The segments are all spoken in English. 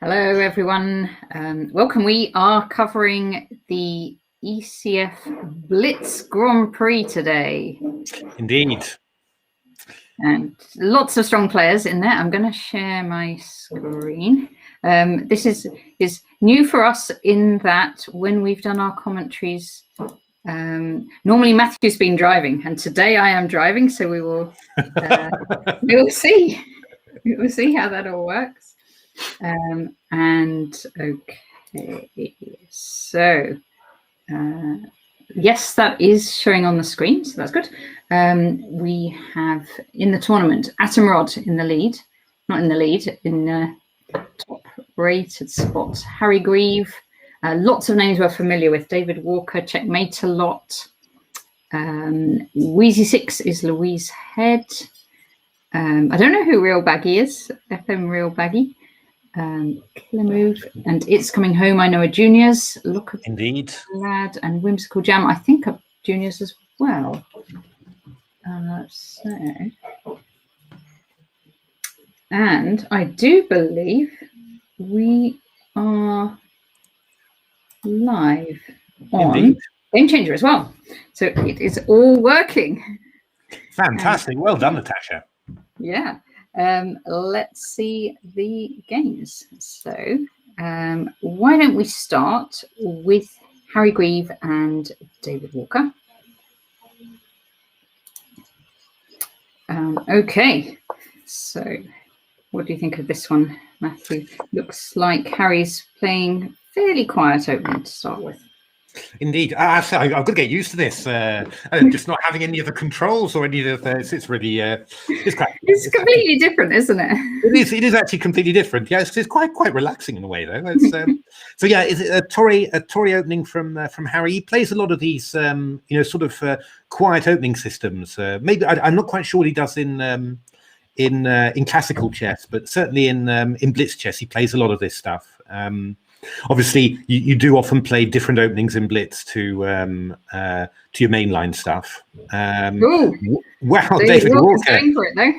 Hello, everyone. Welcome. We are covering the ECF Blitz Grand Prix today. Indeed. And lots of strong players in there. I'm going to share my screen. This is new for us in that when we've done our commentaries, normally Matthew's been driving, and today I am driving, so we will see. We will see how that all works. Okay, so yes, that is showing on the screen, so that's good. We have in the tournament Atomrod in the lead, not in the lead, in top rated spots. Harry Grieve, lots of names we're familiar with. David Walker, Checkmate a lot. Wheezy 6 is Louise Head. I don't know who Real Baggy is. FM Real Baggy. Killer Move and It's Coming Home. I know are juniors. Look at Indeed. Lad and Whimsical Jam. I think are juniors as well. And I do believe we are live on Indeed. Game Changer as well. So it is all working. Fantastic. Well done, Natasha. Yeah. Let's see the games. So why don't we start with Harry Grieve and David Walker. Okay, so what do you think of this one, Matthew? Looks like Harry's playing fairly quiet opening to start with. Indeed. I've got to get used to this. Just not having any of the controls or any of the. It's really. It's completely different, isn't it? It is actually completely different. Yeah, it's quite relaxing in a way, though. It's, so yeah, is it a Tory opening from Harry? He plays a lot of these, sort of quiet opening systems. Maybe I'm not quite sure what he does in classical chess, but certainly in blitz chess, he plays a lot of this stuff. Obviously, you do often play different openings in blitz to your mainline stuff. Wow, David Walker going for it though.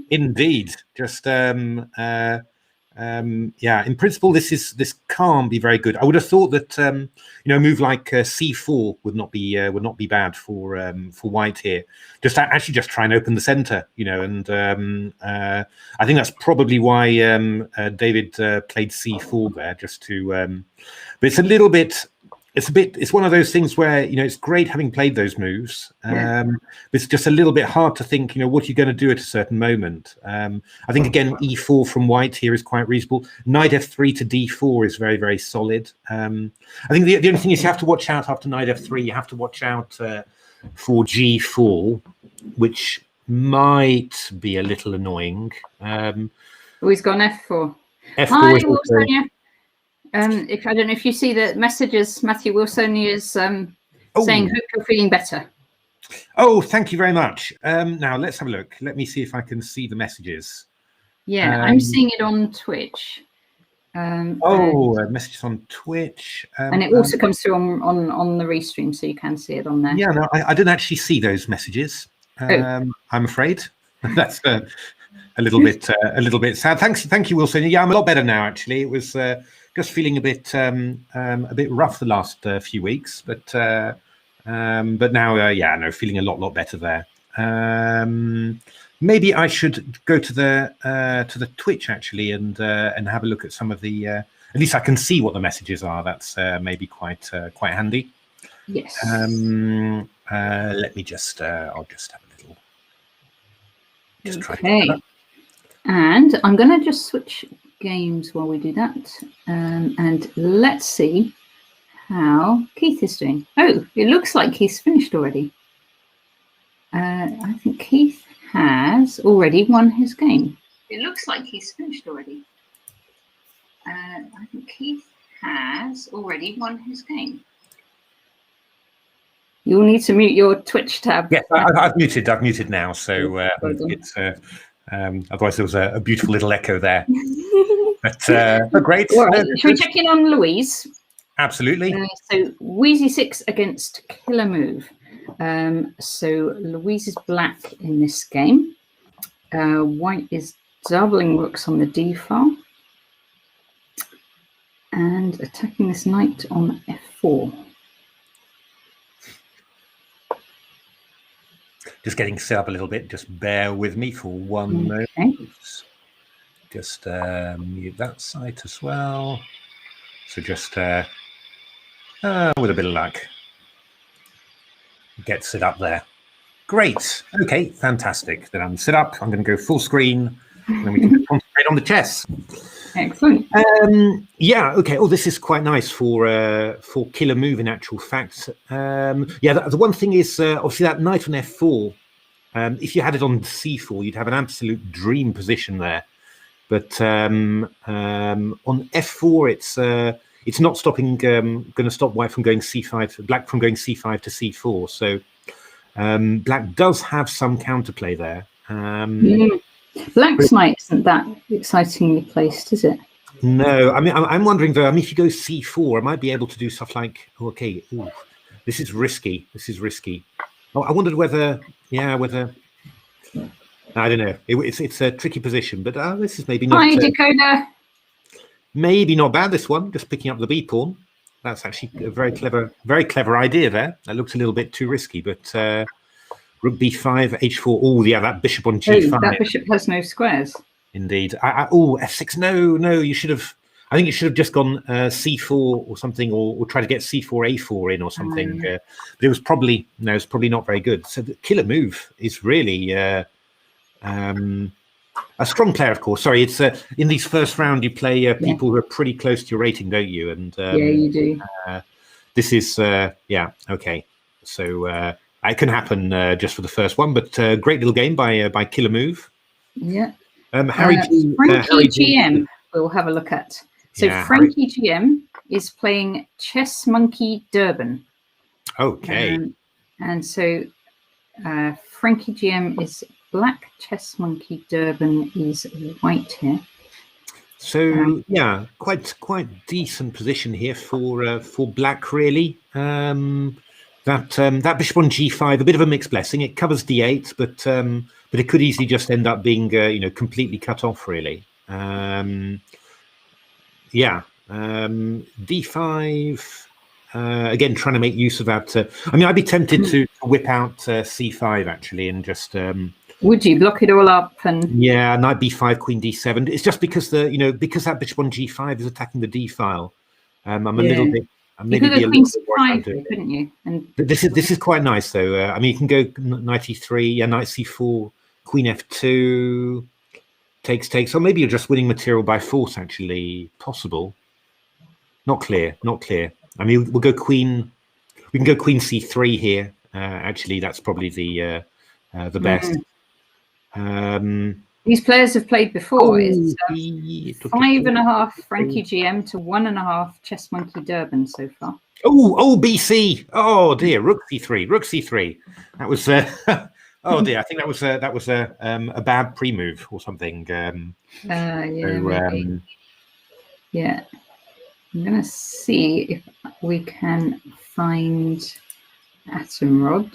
Indeed, just yeah. In principle, this can't be very good. I would have thought that a move like c4 would not be bad for white here. Just try and open the center, and I think that's probably why David played c4 there, just to. But it's a little bit. It's one of those things where it's great having played those moves, but it's just a little bit hard to think what you're going to do at a certain moment. I think again e4 from white here is quite reasonable. Knight f3 to d4 is very, very solid. I think the only thing is you have to watch out after knight f3. You have to watch out for g4, which might be a little annoying. He's gone f4. F4 Hi, is also, Wilsonia. If I don't know if you see the messages, Matthew Wilsonia is saying, "Hope you're feeling better." Oh, thank you very much. Now let's have a look. Let me see if I can see the messages. Yeah, I'm seeing it on Twitch. Messages on Twitch. And it also comes through on the restream, so you can see it on there. Yeah, no, I didn't actually see those messages. I'm afraid that's a little bit sad. Thank you, Wilson. Yeah, I'm a lot better now. Actually, it was just feeling a bit rough the last few weeks, but now feeling a lot better there. Maybe I should go to the Twitch actually and have a look at some of the. At least I can see what the messages are. That's maybe quite handy. Yes. Let me just. I'll just have a little. Just try to get that up. And I'm going to just switch games while we do that, and let's see how Keith is doing. Oh, it looks like he's finished already. I think Keith has already won his game. It looks like he's finished already. I think Keith has already won his game. You'll need to mute your Twitch tab. Yes, I've muted now, so it's otherwise there was a beautiful little echo there. But great. All right, should we check in on Louise? Absolutely. So Wheezy 6 against Killer Move. So Louise is black in this game. White is doubling rooks on the d file. and attacking this knight on f4. Just getting set up a little bit. Just bear with me for one moment. Just mute that site as well. So just with a bit of luck, gets it up there. Great. Okay, fantastic. Then I'm set up. I'm going to go full screen, and then we can concentrate on the chess. Excellent. Yeah. Okay. Oh, this is quite nice for killer move. In actual fact, yeah. The one thing is obviously that knight on f4. If you had it on c4, you'd have an absolute dream position there. But on f4, it's not stopping. Going to stop white from going c5, black from going c5 to c4. So black does have some counterplay there. Black's knight isn't that excitingly placed, is it? No, I mean, I'm wondering though. I mean, if you go c4, I might be able to do stuff like, okay, ooh, this is risky. This is risky. Oh, I wondered whether, yeah, whether. I don't know. It's a tricky position, but this is maybe not. Hi, Decoder. Maybe not bad. This one, just picking up the b pawn. That's actually a very clever idea there. That looks a little bit too risky, but rook b5, h4. Oh, yeah, that bishop on g5. Oh, that bishop has no squares. Indeed. Oh, f6. No. You should have. I think you should have just gone c4 or something, or try to get c4, a4 in or something. But it was probably not very good. So the killer move is really a strong player, of course. Sorry, it's in these first round you play people who are pretty close to your rating, don't you? And yeah, you do. This is yeah, okay. So it can happen just for the first one, but great little game by killer move. Yeah. Frankie GM. We'll have a look at. So yeah, Frankie GM is playing Chess Monkey Durban. Okay. And so Frankie GM is black, Chess Monkey Durban is white here. So yeah, quite decent position here for black, really. That bishop on g5, a bit of a mixed blessing. It covers d8, but it could easily just end up being completely cut off, really. Yeah, d5, again, trying to make use of that. I mean, I'd be tempted to whip out c5, actually, and just... would you block it all up? And yeah, knight b5, queen d7. It's just because because that bishop on g5 is attacking the d file. I'm a little bit... You could have queen c5, couldn't you? And this is quite nice, though. I mean, you can go knight e3, yeah, knight c4, queen f2... Takes, or maybe you're just winning material by force, actually. Possible. Not clear. I mean, we'll go queen. We can go queen c3 here. Actually, that's probably the best. These players have played before. It's 5.5 Frankie GM to 1.5 Chess Monkey Durban so far. Oh, BC. Oh dear, rook c3. That was. Oh dear, I think that was a bad pre-move or something. Yeah, so, yeah. I'm gonna see if we can find Atomrod.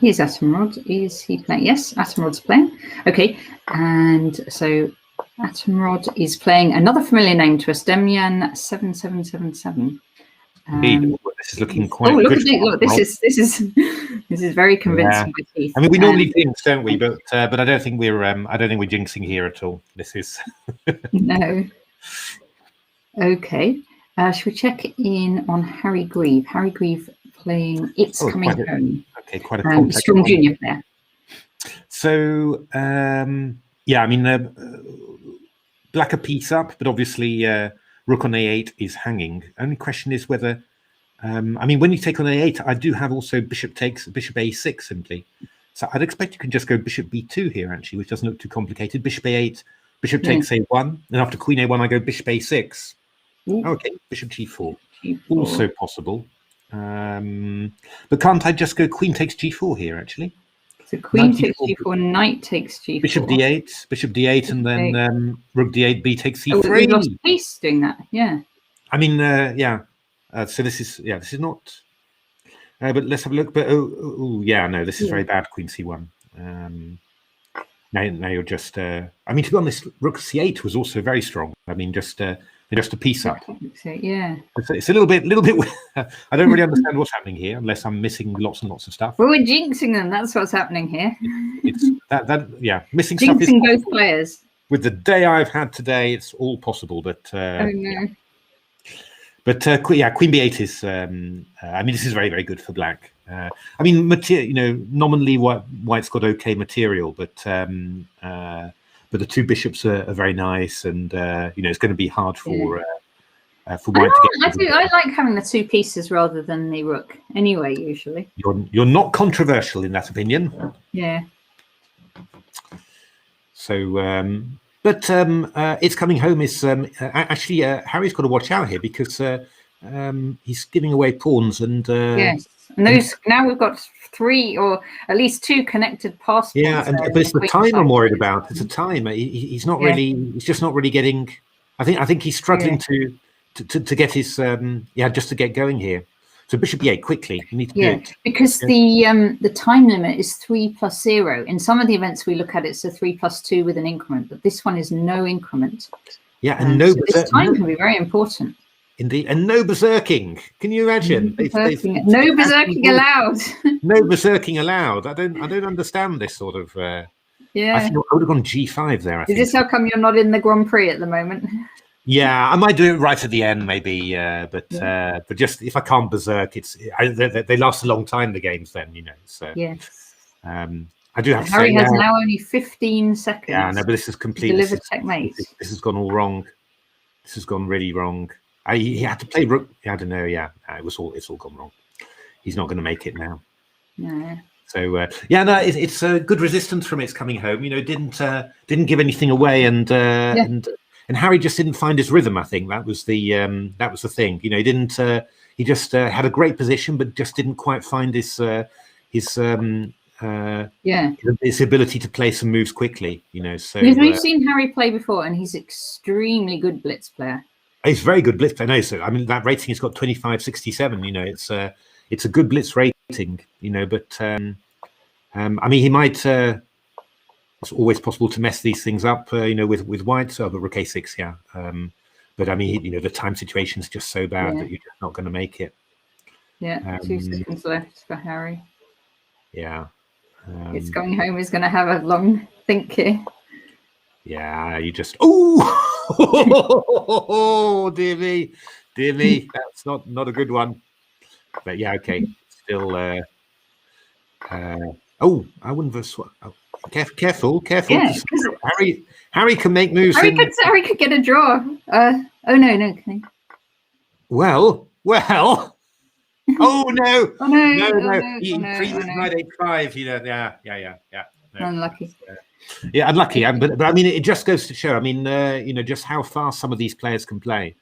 Here's Atomrod. Is he playing? Yes, Atomrod's playing. Okay, and so Atomrod is playing another familiar name to us, Demyan 7777. This is looking quite. Oh, look at it! Look, this is very convincing. Yeah. I mean, we normally jinx, don't we? But I don't think we're jinxing here at all. This is no. Okay. Should we check in on Harry Grieve? Harry Grieve playing It's Coming Home. Okay, quite a complex strong junior player. So yeah, I mean, black a piece up, but obviously. Rook on a8 is hanging. Only question is whether, I mean, when you take on a8, I do have also bishop takes, bishop a6 simply. So I'd expect you can just go bishop b2 here, actually, which doesn't look too complicated. Bishop a8, bishop takes a1, and after queen a1, I go bishop a6. Okay, bishop g4. Also possible. But can't I just go queen takes g4 here, actually? So queen takes g4, knight takes g4. Bishop d8, and then rook d8, b takes c3. Oh, we lost piece doing that, yeah. I mean, yeah. So this is not. But let's have a look. But yeah, no, this is very bad. Queen c1. Now you're just. I mean, to be honest, rook c8 was also very strong. I mean, just They're just a piece up. So, yeah. It's a little bit. I don't really understand what's happening here, unless I'm missing lots and lots of stuff. Well, we're jinxing them. That's what's happening here. It's yeah, missing stuff is jinxing both players. With the day I've had today, it's all possible. But oh no. Yeah. But yeah, Queen B8 is. I mean, this is very, very good for black. I mean, nominally white's got okay material, but the two bishops are very nice, and it's going to be hard for white to get. I like having the two pieces rather than the rook. Anyway, usually. You're not controversial in that opinion. Yeah. So, but it's coming home is actually Harry's got to watch out here because he's giving away pawns and yes, and those now we've got 3 or at least 2 connected pass. Yeah, but it's the time I'm worried about. It's a time. He's not really. He's just not really getting. I think he's struggling to get his just to get going here. So bishop e8 quickly. You need to do it. Because the time limit is 3 + 0. In some of the events we look at it's a 3 + 2 with an increment, but this one is no increment. Yeah, and no. So this time can be very important. Indeed, and no berserking. Can you imagine? No berserking allowed. No berserking allowed. I don't understand this sort of. Yeah. I think I would have gone g5 there. Is this how come you're not in the Grand Prix at the moment? Yeah, I might do it right at the end, maybe. But just if I can't berserk, they last a long time. The games, then So yes. I do have to Harry say, has now only 15 seconds. Yeah, no, but this is complete. Delivered checkmate. This has gone all wrong. This has gone really wrong. He had to play rook. I don't know. Yeah, it's all gone wrong. He's not going to make it now. No. So it's a good resistance from its coming home. Didn't give anything away, and Harry just didn't find his rhythm. I think that was the thing. He didn't. He just had a great position, but just didn't quite find his ability to play some moves quickly. So because we've seen Harry play before, and he's extremely good blitz player. He's very good blitz player. No, so I mean that rating has got 2567. It's a good blitz rating. But I mean he might. It's always possible to mess these things up. With white. So but rook a6, yeah. But I mean the time situation is just so bad that you're just not going to make it. Yeah, 2 seconds left for Harry. Yeah. It's going home. He's going to have a long think here. Yeah, you just dear me, that's not a good one. But yeah, okay, still. I wouldn't have. Careful. Yeah, Harry can make moves. Harry could get a draw. Oh no. Well. Oh no! No. Prix Blitz knight h5. Yeah. No. Unlucky. Yeah, unlucky. But I mean, it just goes to show. I mean, just how fast some of these players can play.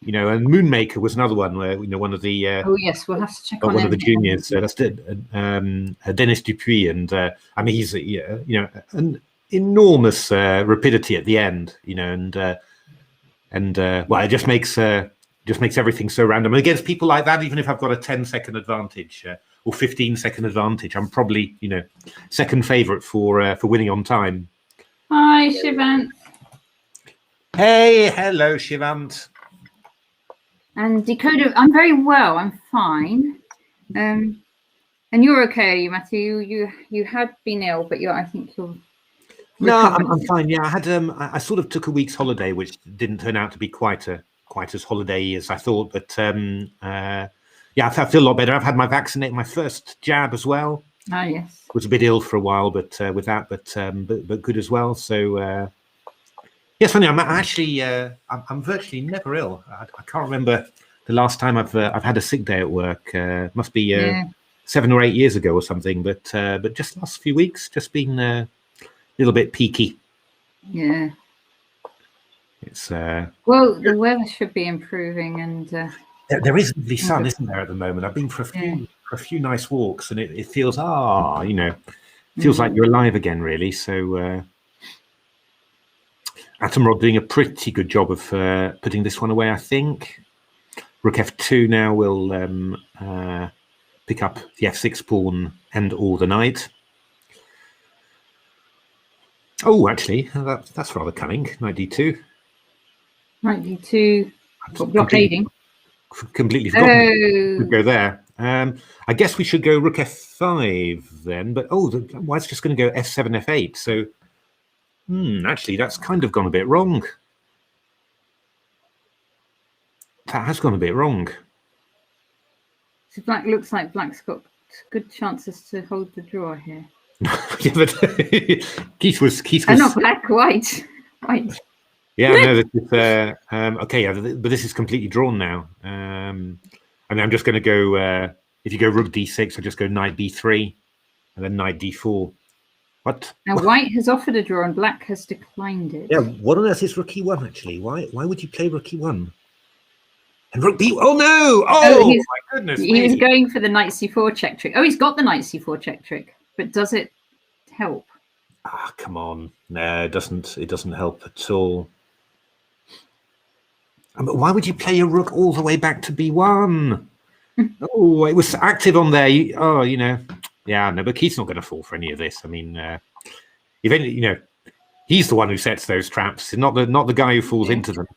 And Moonmaker was another one where one of the. Oh yes, we'll have to check on one of the juniors. That's Dennis Dupuis, and I mean he's an enormous rapidity at the end. And well, it just makes everything so random. And against people like that, even if I've got a 10-second advantage or 15-second advantage, I'm probably second favourite for winning on time. Hi, Shivant. Hey, hello, Shivant. And Decoder, I'm very well. I'm fine. And you're okay, Matthew. You had been ill, but I think you're. No, I'm fine. Yeah, I had I sort of took a week's holiday, which didn't turn out to be quite as holiday as I thought. But I feel a lot better. I've had my first jab as well. Ah, yes. Was a bit ill for a while, but with that, but good as well. So. Yes, funny. I'm actually I'm virtually never ill. I can't remember the last time I've had a sick day at work. Must be 7 or 8 years ago or something. But just the last few weeks, just been a little bit peaky. Yeah. It's well, the weather should be improving, and there is lovely sun, isn't there, at the moment? I've been for a few nice walks, and it feels feels like you're alive again, really. So. Atomrod doing a pretty good job of putting this one away, I think. Rook f2 now will pick up the f6 pawn and or the knight. Oh, actually, that's rather cunning. Knight d2. Knight d2, blockading. Completely forgotten to go there. I guess we should go rook f5 then, but why it's just going to go f7, f8. So, actually, that's kind of gone a bit wrong. That has gone a bit wrong. So black looks like black's got good chances to hold the draw here. Yeah, but Keith was. Not black, white. Yeah, no, this is, okay, yeah, but this is completely drawn now. And I'm just going to go, if you go rook d6, I'll just go knight b3 and then knight d4. What? Now, white has offered a draw and black has declined it. Yeah, what on earth is rook e1, actually? Why would you play rook e1? And rook b... Oh, no! Oh, my goodness He was going for the knight c4 check trick. Oh, he's got the knight c4 check trick. But does it help? Ah, come on. No, it doesn't help at all. But why would you play your rook all the way back to b1? Oh, it was active on there. Yeah, no, but Keith's not going to fall for any of this. I mean, if any, he's the one who sets those traps, not the guy who falls into them.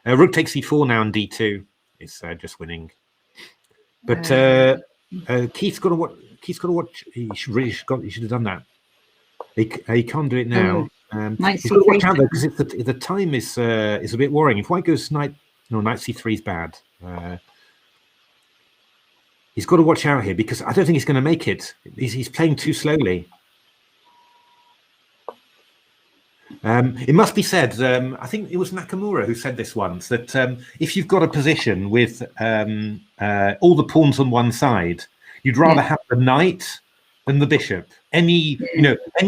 Rook takes e4 now and d2 is just winning. But Keith's got to watch. He should have done that. He can't do it now. He's got to watch out though, because the time is a bit worrying. If white goes knight c3 is bad. He's got to watch out here because I don't think he's going to make it. He's playing too slowly. It must be said, I think it was Nakamura who said this once, that if you've got a position with all the pawns on one side, you'd rather have the knight than the bishop. Any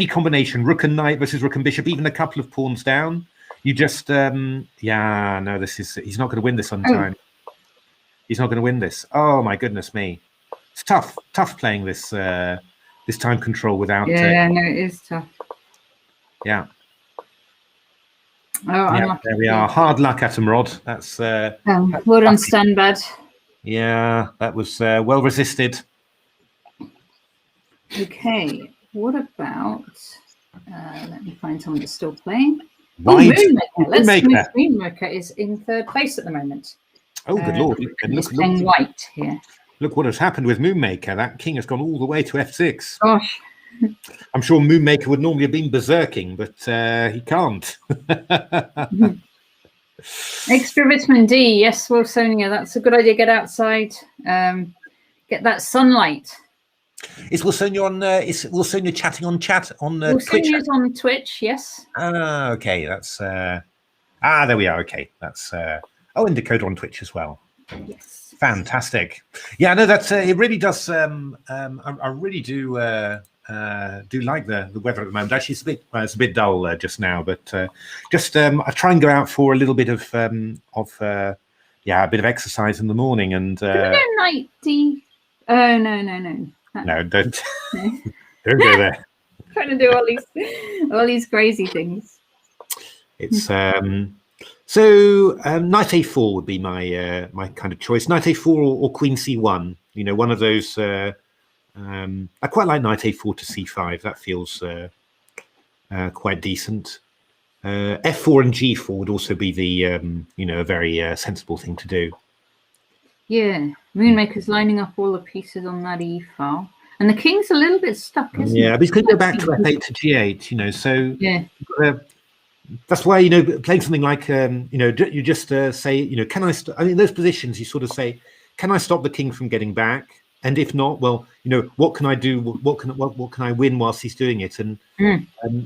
combination, rook and knight versus rook and bishop, even a couple of pawns down, you just, he's not going to win this on time. He's not going to win this. Oh my goodness me. It's tough playing this time control without... Yeah, no, it is tough. Yeah. Oh, there we are. Hard luck, Atomrod. That's well done, Stanbad. Yeah, that was well resisted. Okay, what about? Let me find someone that's still playing. Moonmaker. Moonmaker is in third place at the moment. Oh, good lord! He's playing white here. Look what has happened with Moonmaker. That king has gone all the way to f6. Gosh. I'm sure Moonmaker would normally have been berserking, but he can't. Extra vitamin D. Yes, well, Sonia, that's a good idea. Get outside. Get that sunlight. Is Wilsonia on? Is Wilsonia chatting on Twitch? Wilsonia's on Twitch. Yes. Ah, okay. That's there we are. Okay, that's and Decoder on Twitch as well. Yes. Fantastic. Yeah, no, that's it. Really does. I really do like the weather at the moment. Actually, it's a bit dull just now, but I try and go out for a little bit of a bit of exercise in the morning and. Can we go night D? Oh no. No, don't don't go there. Trying to do all these crazy things. It's so knight a4 would be my my kind of choice. Knight a4 or queen c1. One of those. I quite like knight a4 to c5. That feels quite decent. f4 and g4 would also be the a very sensible thing to do. Yeah, Moonmaker's lining up all the pieces on that e file, and the king's a little bit stuck, isn't he? Yeah, but he's going to go back to f8 to g8. So yeah, that's why playing something like you just say can I? In those positions, you sort of say, can I stop the king from getting back? And if not, well, what can I do? What can I win whilst he's doing it? And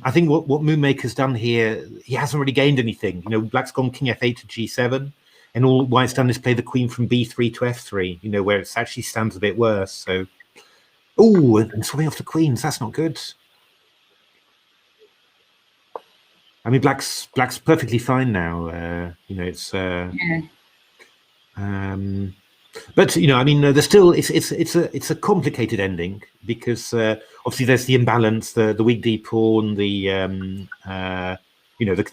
I think what Moonmaker's done here, he hasn't really gained anything. Black's gone king f8 to g7. And all white's done is play the queen from b3 to f3, where it actually stands a bit worse. So, and swapping off the queens, that's not good. I mean, black's perfectly fine now. It's but I mean, there's still it's a complicated ending because obviously there's the imbalance, the weak d pawn, the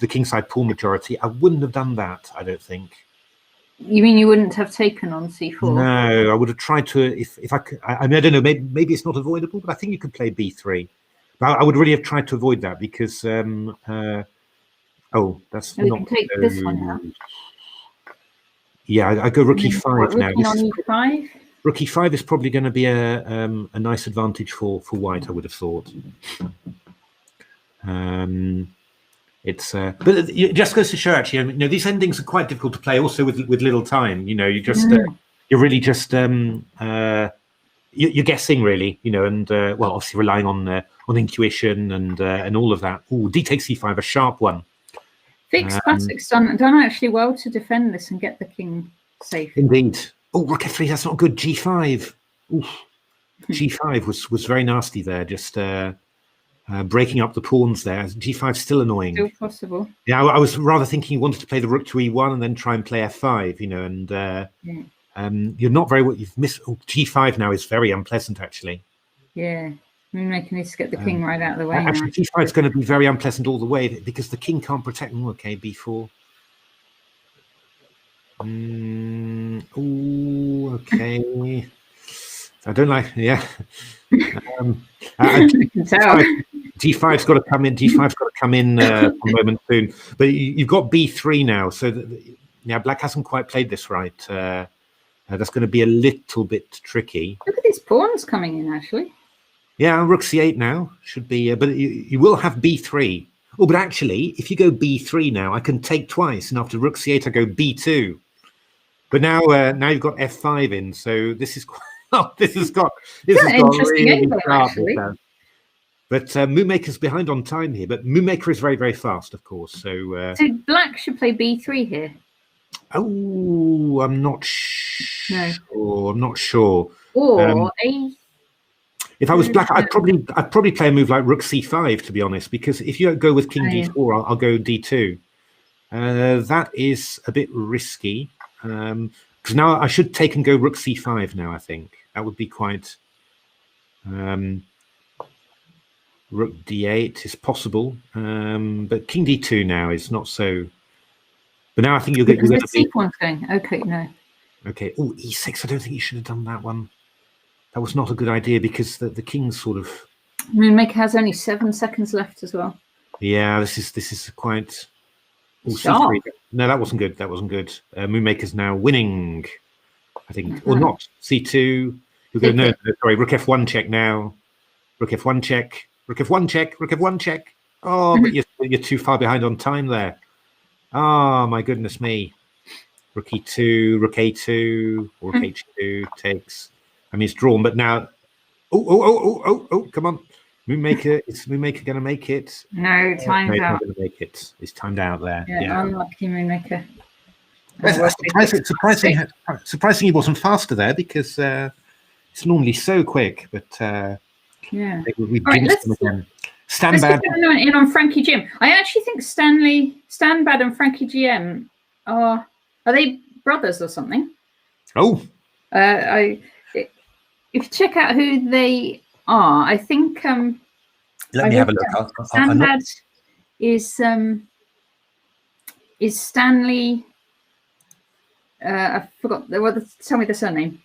kingside pawn majority. I wouldn't have done that, I don't think. You mean you wouldn't have taken on c4? No, I would have tried to. If I could, I mean, I don't know. Maybe it's not avoidable, but I think you could play b3. But I would really have tried to avoid that because. That's. We can take this one now. Yeah, I go rook e5 now. Looking on e5. Rook e5 is probably going to be a nice advantage for white, I would have thought. It's but it just goes to show, actually, you know, these endings are quite difficult to play also with little time. You know, you just you're really just you're guessing, really, you know, and well, obviously relying on intuition and all of that. Oh, d takes e5, a sharp one. Fitzpatrick's done actually well to defend this and get the king safe. Indeed. Oh, rook f3, that's not good. g5. Oof. g5 was very nasty there, just breaking up the pawns there. g5 still annoying. Still possible. Yeah, I was rather thinking you wanted to play the rook to e1 and then try and play f5, you know, and you're not very well. You've missed. Oh, g5 now is very unpleasant, actually. Yeah. Moonmaker needs to get the king right out of the way. Actually, g5 is going to be very unpleasant all the way because the king can't protect him. Okay, b4. Oh, okay. I don't like. Yeah. g5's got to come in. G5's got to come in a moment soon. But you've got b3 now, so yeah, black hasn't quite played this right. That's going to be a little bit tricky. Look at these pawns coming in, actually. Yeah, rook c8 now should be, but you will have b3. Oh, but actually, if you go b3 now, I can take twice, and after rook c8, I go b2. But now, now you've got f5 in, so this is quite. Oh, this has got interesting angle, actually. But Moonmaker's behind on time here. But Moonmaker is very, very fast, of course. So black should play b3 here. Oh, I'm not sure. No. I'm not sure. Or if I was black, I'd probably play a move like rook c5, to be honest, because if you go with king d4, I'll go d2. That is a bit risky. Because now I should take and go rook c5 now, I think. That would be quite... rook d8 is possible. But king d2 now is not so... But now I think you'll get... the sequence going. Okay, no. Okay. Oh, e6. I don't think you should have done that one. That was not a good idea because the king's sort of... Moonmaker has only 7 seconds left as well. Yeah, this is quite... Sharp. No, that wasn't good. That wasn't good. Moonmaker's now winning, I think, or not. c2. You'll go, no, sorry, rook f1 check now. Rook f1 check. Rook f1 check. Rook f1 check. Oh, but you're too far behind on time there. Oh, my goodness me. Rook e2, rook a2, or rook h2 takes. I mean, it's drawn, but now. Oh, come on. Moonmaker, is Moonmaker going to make it? No, time's out. Going to make it. It's timed out there. Yeah. Unlucky Moonmaker. Surprising he wasn't faster there because it's normally so quick. But yeah, we jinxed him again. Stanbad in on Frankie GM. I actually think Stanbad and Frankie GM are they brothers or something? Oh, if you check out who they are, I think. Let me have a look. Stanbad is Stanley. I forgot. Tell me the surname.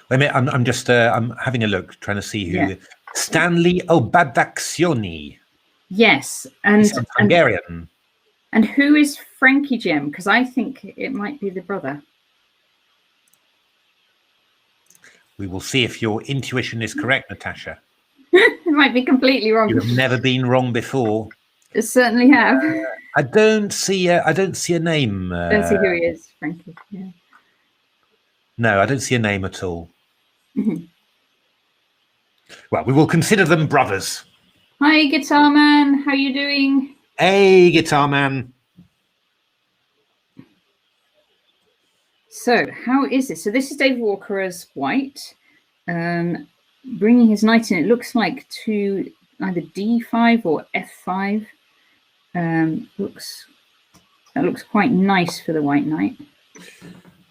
Wait a minute. I'm just. I'm having a look, trying to see who. Yeah. Stanley Obadaksioni. Yes, and Hungarian. And who is Frankie Gem? Because I think it might be the brother. We will see if your intuition is correct, Natasha. It might be completely wrong. You've never been wrong before. I certainly have. I don't see a name. I don't see who he is, Frankie. Yeah. No, I don't see a name at all. Well, we will consider them brothers. Hi, Guitar Man. How are you doing? Hey, Guitar Man. So, how is this? So, this is David Walker as white, bringing his knight in. It looks like to either d5 or f5. That looks quite nice for the white knight.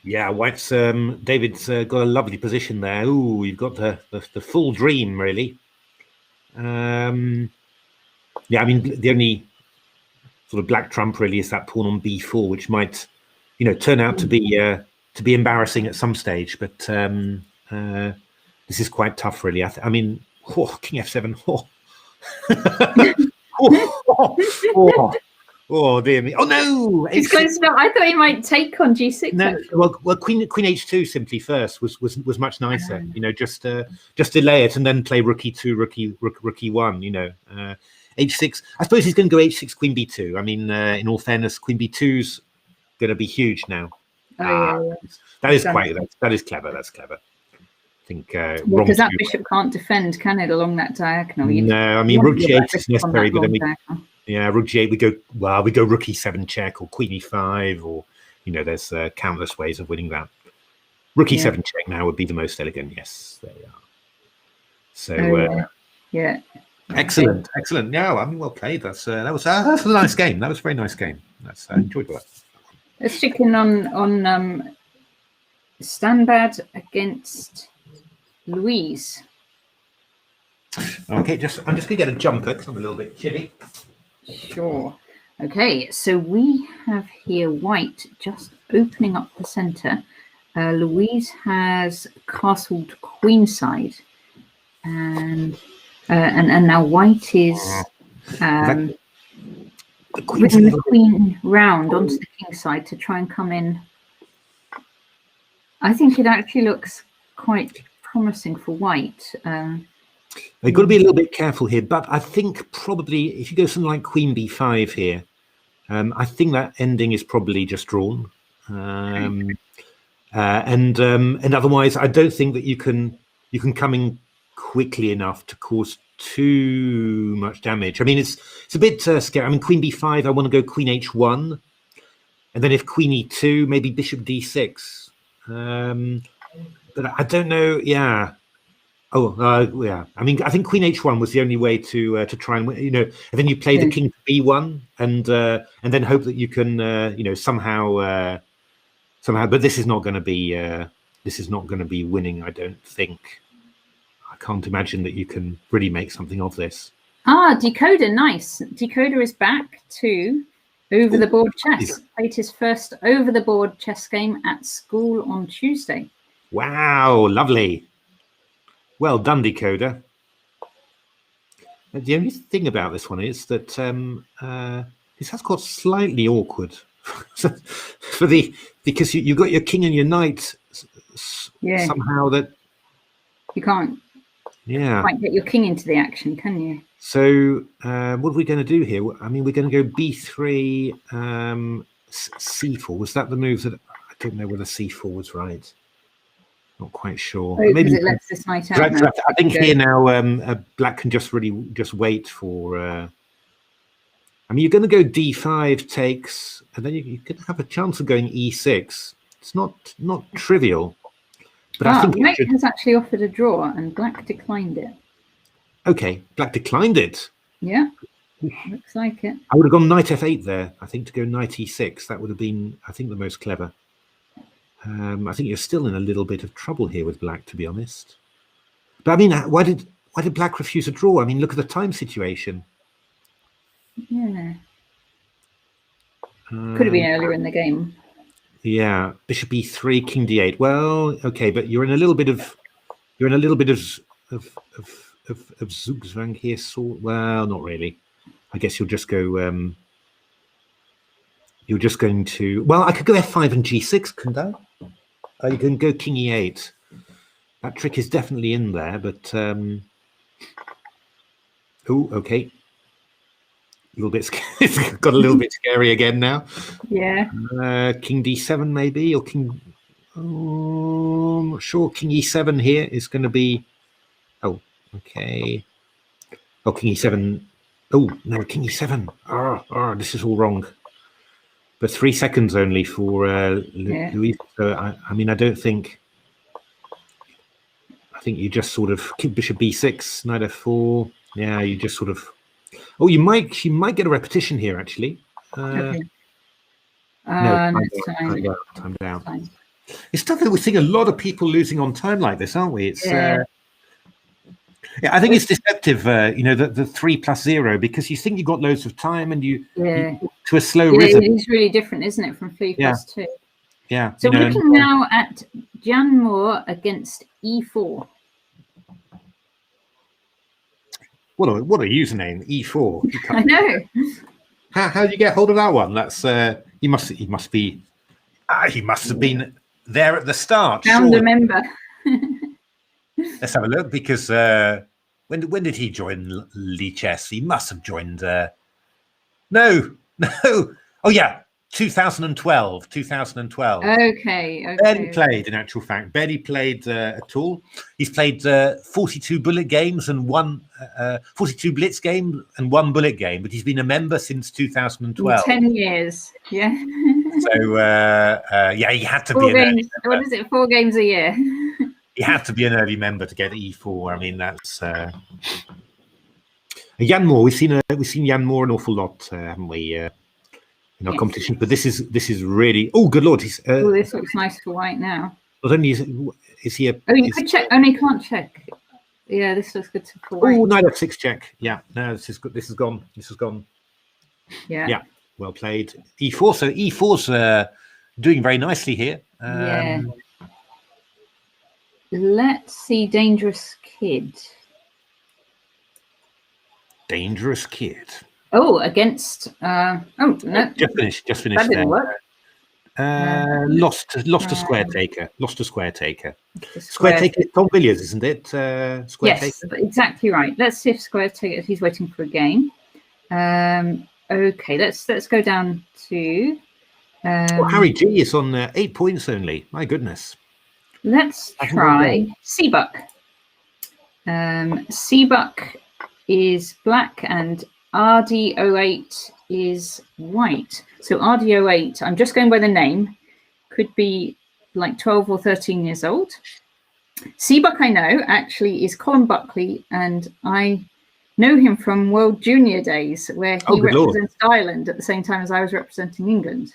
Yeah, white's David's got a lovely position there. Ooh, you've got the full dream, really. Yeah, I mean, the only sort of black trump really is that pawn on b4, which might, turn out to be embarrassing at some stage. But this is quite tough, really. I mean, king f7. Oh dear me! Oh no! It's close enough. I thought he might take on G6. No, well, Queen H2 simply first was much nicer. You know, just delay it and then play Rook E2, Rook E1. You know, H6. I suppose he's going to go H6, Queen B2. I mean, in all fairness, Queen B2's going to be huge now. Yeah. That is that is clever. That's clever. I think because that bishop can't defend, can it, along that diagonal? No, I mean Rook G8 is necessary, but then Rook G8 we go Rook E7 check or Queen E5, or you know, there's countless ways of winning that. Rook E7 check now would be the most elegant. Yes, there you are. So yeah, excellent. Yeah, I mean, well played. That's a nice game. That was a very nice game. That's enjoyed that. Let's check in on Stanbad against Louise. Okay, I'm just going to get a jumper because I'm a little bit chilly. Sure. Okay, so we have here white just opening up the center. Louise has castled queenside, and now white is bringing the queen round onto the king side to try and come in. I think it actually looks quite promising for white. You've got to be a little bit careful here, but I think probably if you go something like Queen B5 here, I think that ending is probably just drawn, and otherwise I don't think that you can come in quickly enough to cause too much damage. I mean, it's a bit scary. I mean, Queen B5, I want to go Queen H1, and then if Queen E2, maybe Bishop D6. But I don't know. Yeah. Yeah. I mean, I think Queen H1 was the only way to try and win. You know, and then you play the King to B1, and then hope that you can, you know, somehow. But this is not going to be winning. I don't think. I can't imagine that you can really make something of this. Decoder, nice. Decoder is back to over the board chess. Played his first over the board chess game at school on Tuesday. Wow, lovely. Well done, Decoder. The only thing about this one is that this has got slightly awkward because you've got your king and your knight somehow that you can't quite get your king into the action, can you? So what are we going to do here? I mean, we're going to go B3, C4. Was that the move that I don't know whether C4 was right? Not quite sure. Maybe it lets this knight out. I think here now black can just wait for. I mean, you're going to go D5 takes, and then you could have a chance of going E6. It's not trivial. But I think white has actually offered a draw, and black declined it. Okay, black declined it. Yeah, looks like it. I would have gone knight F8 there. I think to go knight E6, that would have been, I think, the most clever. I think you're still in a little bit of trouble here with black, to be honest. But I mean, why did black refuse a draw? I mean, look at the time situation. Yeah. Could have been earlier in the game. Yeah, Bishop E3, King D8. Well, okay, but you're in a little bit of zugzwang here. So, well, not really. I guess you'll just go. You're just going to. Well, I could go F5 and G6, couldn't I? You can go King E8. That trick is definitely in there, but oh, okay. A little bit. It's got a little bit scary again now. Yeah. King D7 maybe, or King. Oh, I'm not sure. King E7 here is going to be. Oh, okay. Oh, King E7. Oh no, King E7. Oh, this is all wrong. But 3 seconds only for Louise. So I mean, I don't think. I think you just sort of keep Bishop B6, Knight F4. Yeah, you just sort of. Oh, you might get a repetition here actually. Okay. No, time down. Fine. It's tough that we're seeing a lot of people losing on time like this, aren't we? It's yeah, I think it's deceptive. You know, the 3+0, because you think you've got loads of time and you to a slow rhythm. It's really different, isn't it, from 3+2? Yeah. So we're looking now at Jan Moore against E4. What a username, E4. I know. How did you get hold of that one? That's he must have been there at the start. Found a member. Let's have a look, because when did he join Lichess? He must have joined. No. Oh yeah, 2012. 2012. Okay. Barely played, in actual fact. Barely played at all. He's played 42 bullet games and 42 blitz games and 1 bullet game, but he's been a member since 2012. 10 years, yeah. So yeah, he had to be an early member. What is it? 4 games a year. He had to be an early member to get E4. I mean, that's Jan Moore. We've seen Jan Moore an awful lot, haven't we? In our competition, but this is really, oh good lord, he's this looks nice for white now. Not only is he a, oh, you could check, only can't check. Yeah, this looks good for white. Oh, knight f6 check. Yeah, no, this is good. This is gone. Yeah, well played. E4. So E4's doing very nicely here. Yeah. Let's see, Dangerous Kid. Oh, against oh no, just finished that there. didn't work. Lost to Square Taker. Square Taker is Tom Villiers, isn't it? Square Yes, Taker. exactly right. Let's see if Square Taker, if he's waiting for a game. Okay, let's go down to Harry G is on 8 points only. My goodness. Let's try C-Buck. C-Buck is black and RD08 is white. So RD08, I'm just going by the name, could be like 12 or 13 years old. C-Buck, I know, actually is Colin Buckley, and I know him from World Junior days, where he represents Ireland at the same time as I was representing England.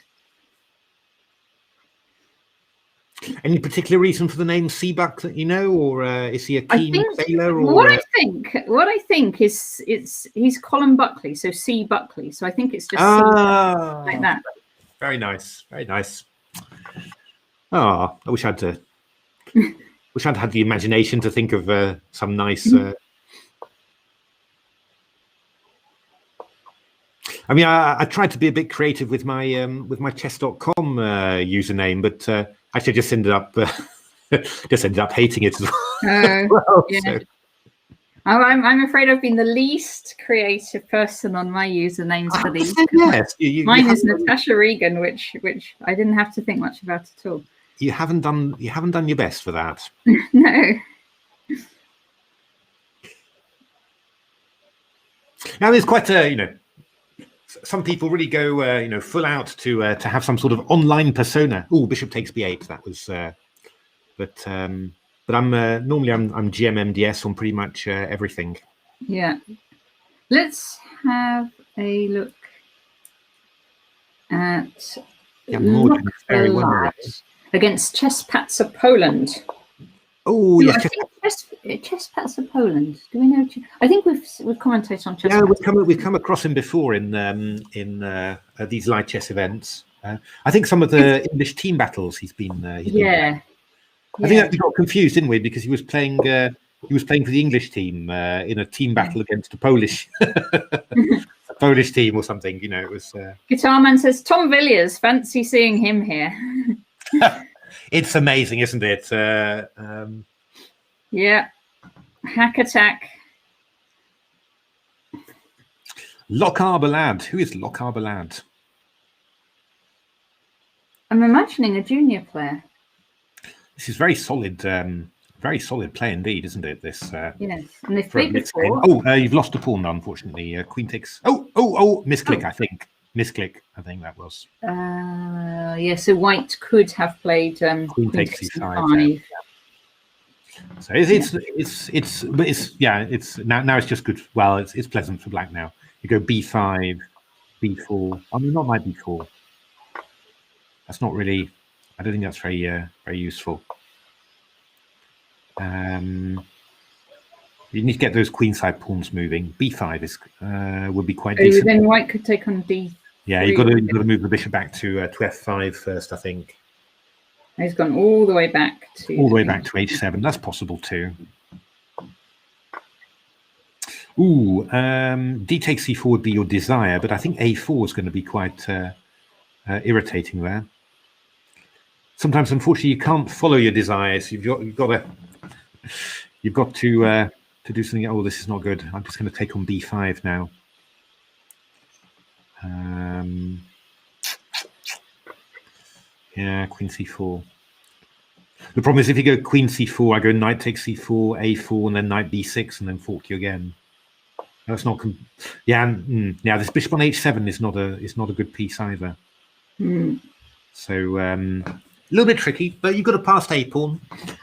Any particular reason for the name C-Buck that you know, or is he a keen sailor? Or what I think is he's Colin Buckley, so C Buckley. So I think it's just C like that. Very nice, very nice. Oh, I wish I'd had the imagination to think of some nice. I mean, I tried to be a bit creative with my chess.com username, but actually just ended up hating it as well. Yeah. So. I'm afraid I've been the least creative person on my usernames for these. Yes, mine is Natasha Regan, which I didn't have to think much about at all. You haven't done your best for that. No. Now there's quite a some people really go full out to have some sort of online persona. Oh, bishop takes b8. That was, but I'm normally I'm GMMDS on pretty much everything. Yeah. Let's have a look at very well against Chess of Poland. Oh yes, Chess of Poland. Do we know? I think we've commentated on Chess. Yeah, we've come across him before in these live chess events. I think some of the English team battles he's been. I think that we got confused, didn't we? Because he was playing for the English team in a team battle against a Polish a Polish team or something. It was. Guitarman says Tom Villiers. Fancy seeing him here. It's amazing, isn't it? Yeah. Hack attack. Lockhart Balad. Who is Lockhart Balad? I'm imagining a junior player. This is very solid play indeed, isn't it? This. Yes, and they've played before. Oh, you've lost a pawn now, unfortunately. Queen takes. Oh! Misclick, I think. Misclick, I think that was. Yeah, so white could have played Queen takes c5. So it's now it's just good. Well, it's pleasant for black now. You go b5, b4. I mean, not knight b4. That's not really. I don't think that's very useful. You need to get those queenside pawns moving. b5 is would be quite decent. Then white could take on d. Yeah, you've got to move the bishop back to f5 first, I think. He's gone all the way back to h7. That's possible too. Ooh, d takes c4 would be your desire, but I think a4 is going to be quite irritating there. Sometimes, unfortunately, you can't follow your desires. You've got to do something. Oh, this is not good. I'm just going to take on b5 now. Yeah, queen c4. The problem is if you go queen c4, I go knight takes c4, a4, and then knight b6, and then fork you again. That's not. Yeah, yeah. This bishop on h7 is not a good piece either. So a little bit tricky, but you've got a passed a pawn.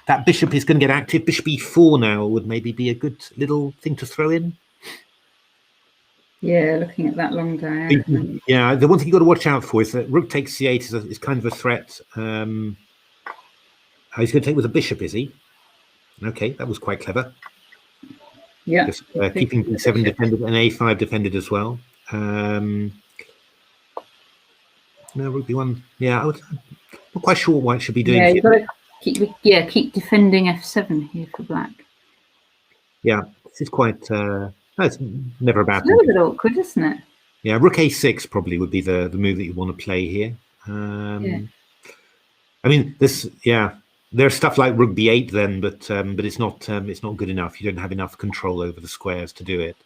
That bishop is going to get active. Bishop e4 now would maybe be a good little thing to throw in. Yeah, looking at that long diagonal. Yeah, the one thing you've got to watch out for is that rook takes c8 is kind of a threat. He's going to take with a bishop, is he? Okay, that was quite clever. Yeah. Just keeping b7 defended and a5 defended as well. No, rook b1. Yeah, I'm not quite sure what white should be doing. Yeah, you've got to keep defending f7 here for black. Yeah, this is quite. No, it's never a bad thing. It's a little bit awkward, isn't it? Yeah, rook a6 probably would be the move that you want to play here. Yeah. I mean, this. Yeah. There's stuff like rook b8 then, but it's not good enough. You don't have enough control over the squares to do it.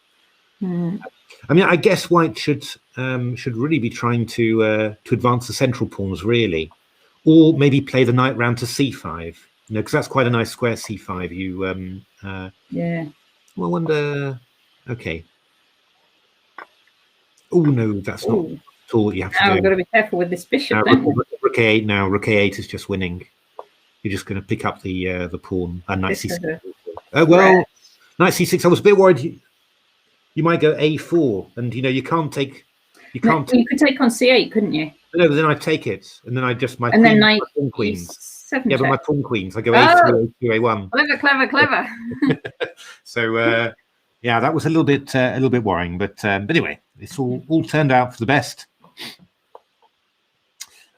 I mean, I guess white should really be trying to advance the central pawns really, or maybe play the knight round to c5. You know, because that's quite a nice square c5. You yeah. Well, I wonder. Okay. Oh no, that's not at all what you have to do. Now we've got to be careful with this bishop. Rook a8 now. Rook a8 is just winning. You're just going to pick up the pawn and knight c6. Well, knight c6. I was a bit worried you might go a4, and you know you can't take. You can't. You could take on c8, couldn't you? No, but then I take it, and then I just my. And then my pawn queens. Yeah, but my pawn queens. I go a2, a2, a1. Clever. So yeah, that was a little bit worrying, but anyway, it's all turned out for the best.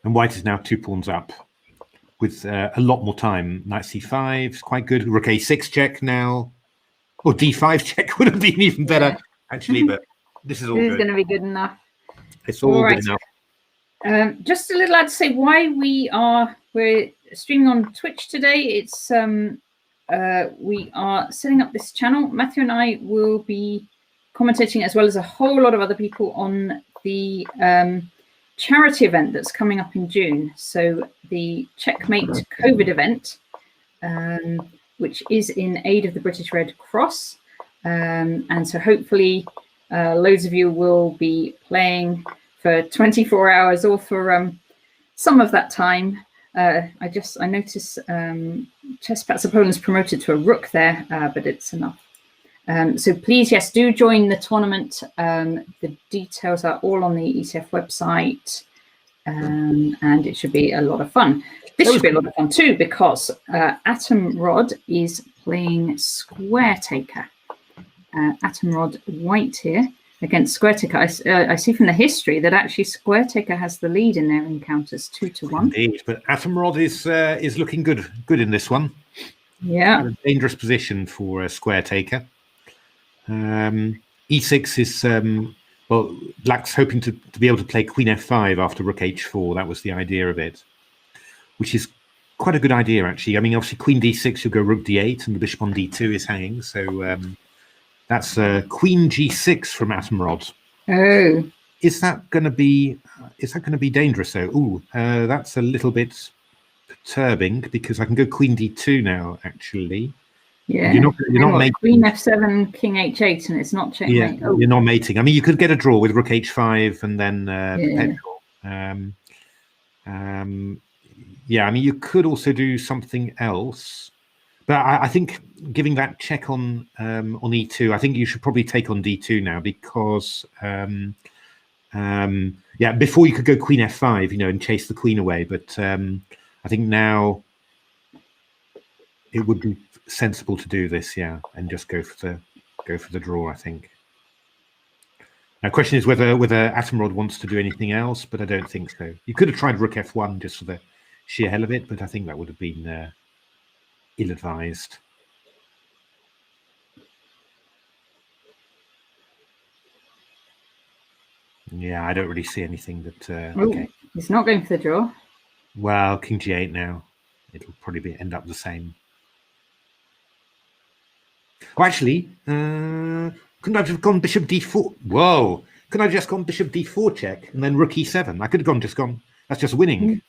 And white is now 2 pawns up. With a lot more time. Knight c5 is quite good. Rook a6 check now. Or d5 check would have been even better, actually, but this is all good. This is going to be good enough. It's all good enough. Just a little ad to say why we're streaming on Twitch today. It's we are setting up this channel. Matthew and I will be commentating, as well as a whole lot of other people, on the charity event that's coming up in June. So the Checkmate COVID event, which is in aid of the British Red Cross. And so hopefully loads of you will be playing for 24 hours or for some of that time. I notice Chess Pats of Poland's promoted to a rook there, but it's enough. So please, yes, do join the tournament. The details are all on the ECF website, and it should be a lot of fun. This should be a lot of fun too, because Atomrod is playing Square Taker. Atomrod white here against Square Taker. I see from the history that actually Square Taker has the lead in their encounters, 2-1. Indeed, but Atomrod is looking good in this one. Yeah, a dangerous position for Square Taker. E6 is well, black's hoping to be able to play Queen F5 after Rook H4. That was the idea of it, which is quite a good idea actually. I mean, obviously Queen D6, you'll go Rook D8, and the bishop on D2 is hanging. So that's Queen G6 from Atomrod. Oh, is that going to be dangerous though? Ooh, that's a little bit perturbing because I can go Queen D2 now actually. Yeah, you're not mating. Queen F7, King H8, and it's not checkmate. Yeah, you're not mating. I mean, you could get a draw with Rook H5 and then potential. Yeah, I mean, you could also do something else, but I think giving that check on E2, I think you should probably take on D2 now because yeah, before you could go Queen F5, you know, and chase the queen away, but I think now it would be sensible to do this, yeah, and just go for the draw. I think. Now, question is whether Atomrod wants to do anything else, but I don't think so. You could have tried Rook F1 just for the sheer hell of it, but I think that would have been ill-advised. Yeah, I don't really see anything that. Ooh, Okay. It's not going for the draw. Well, King G8 now. It'll probably end up the same. Oh, actually, couldn't I have gone Bishop D4? Whoa! Couldn't I just gone Bishop D4 check and then Rook E7? I could have just gone. That's just winning.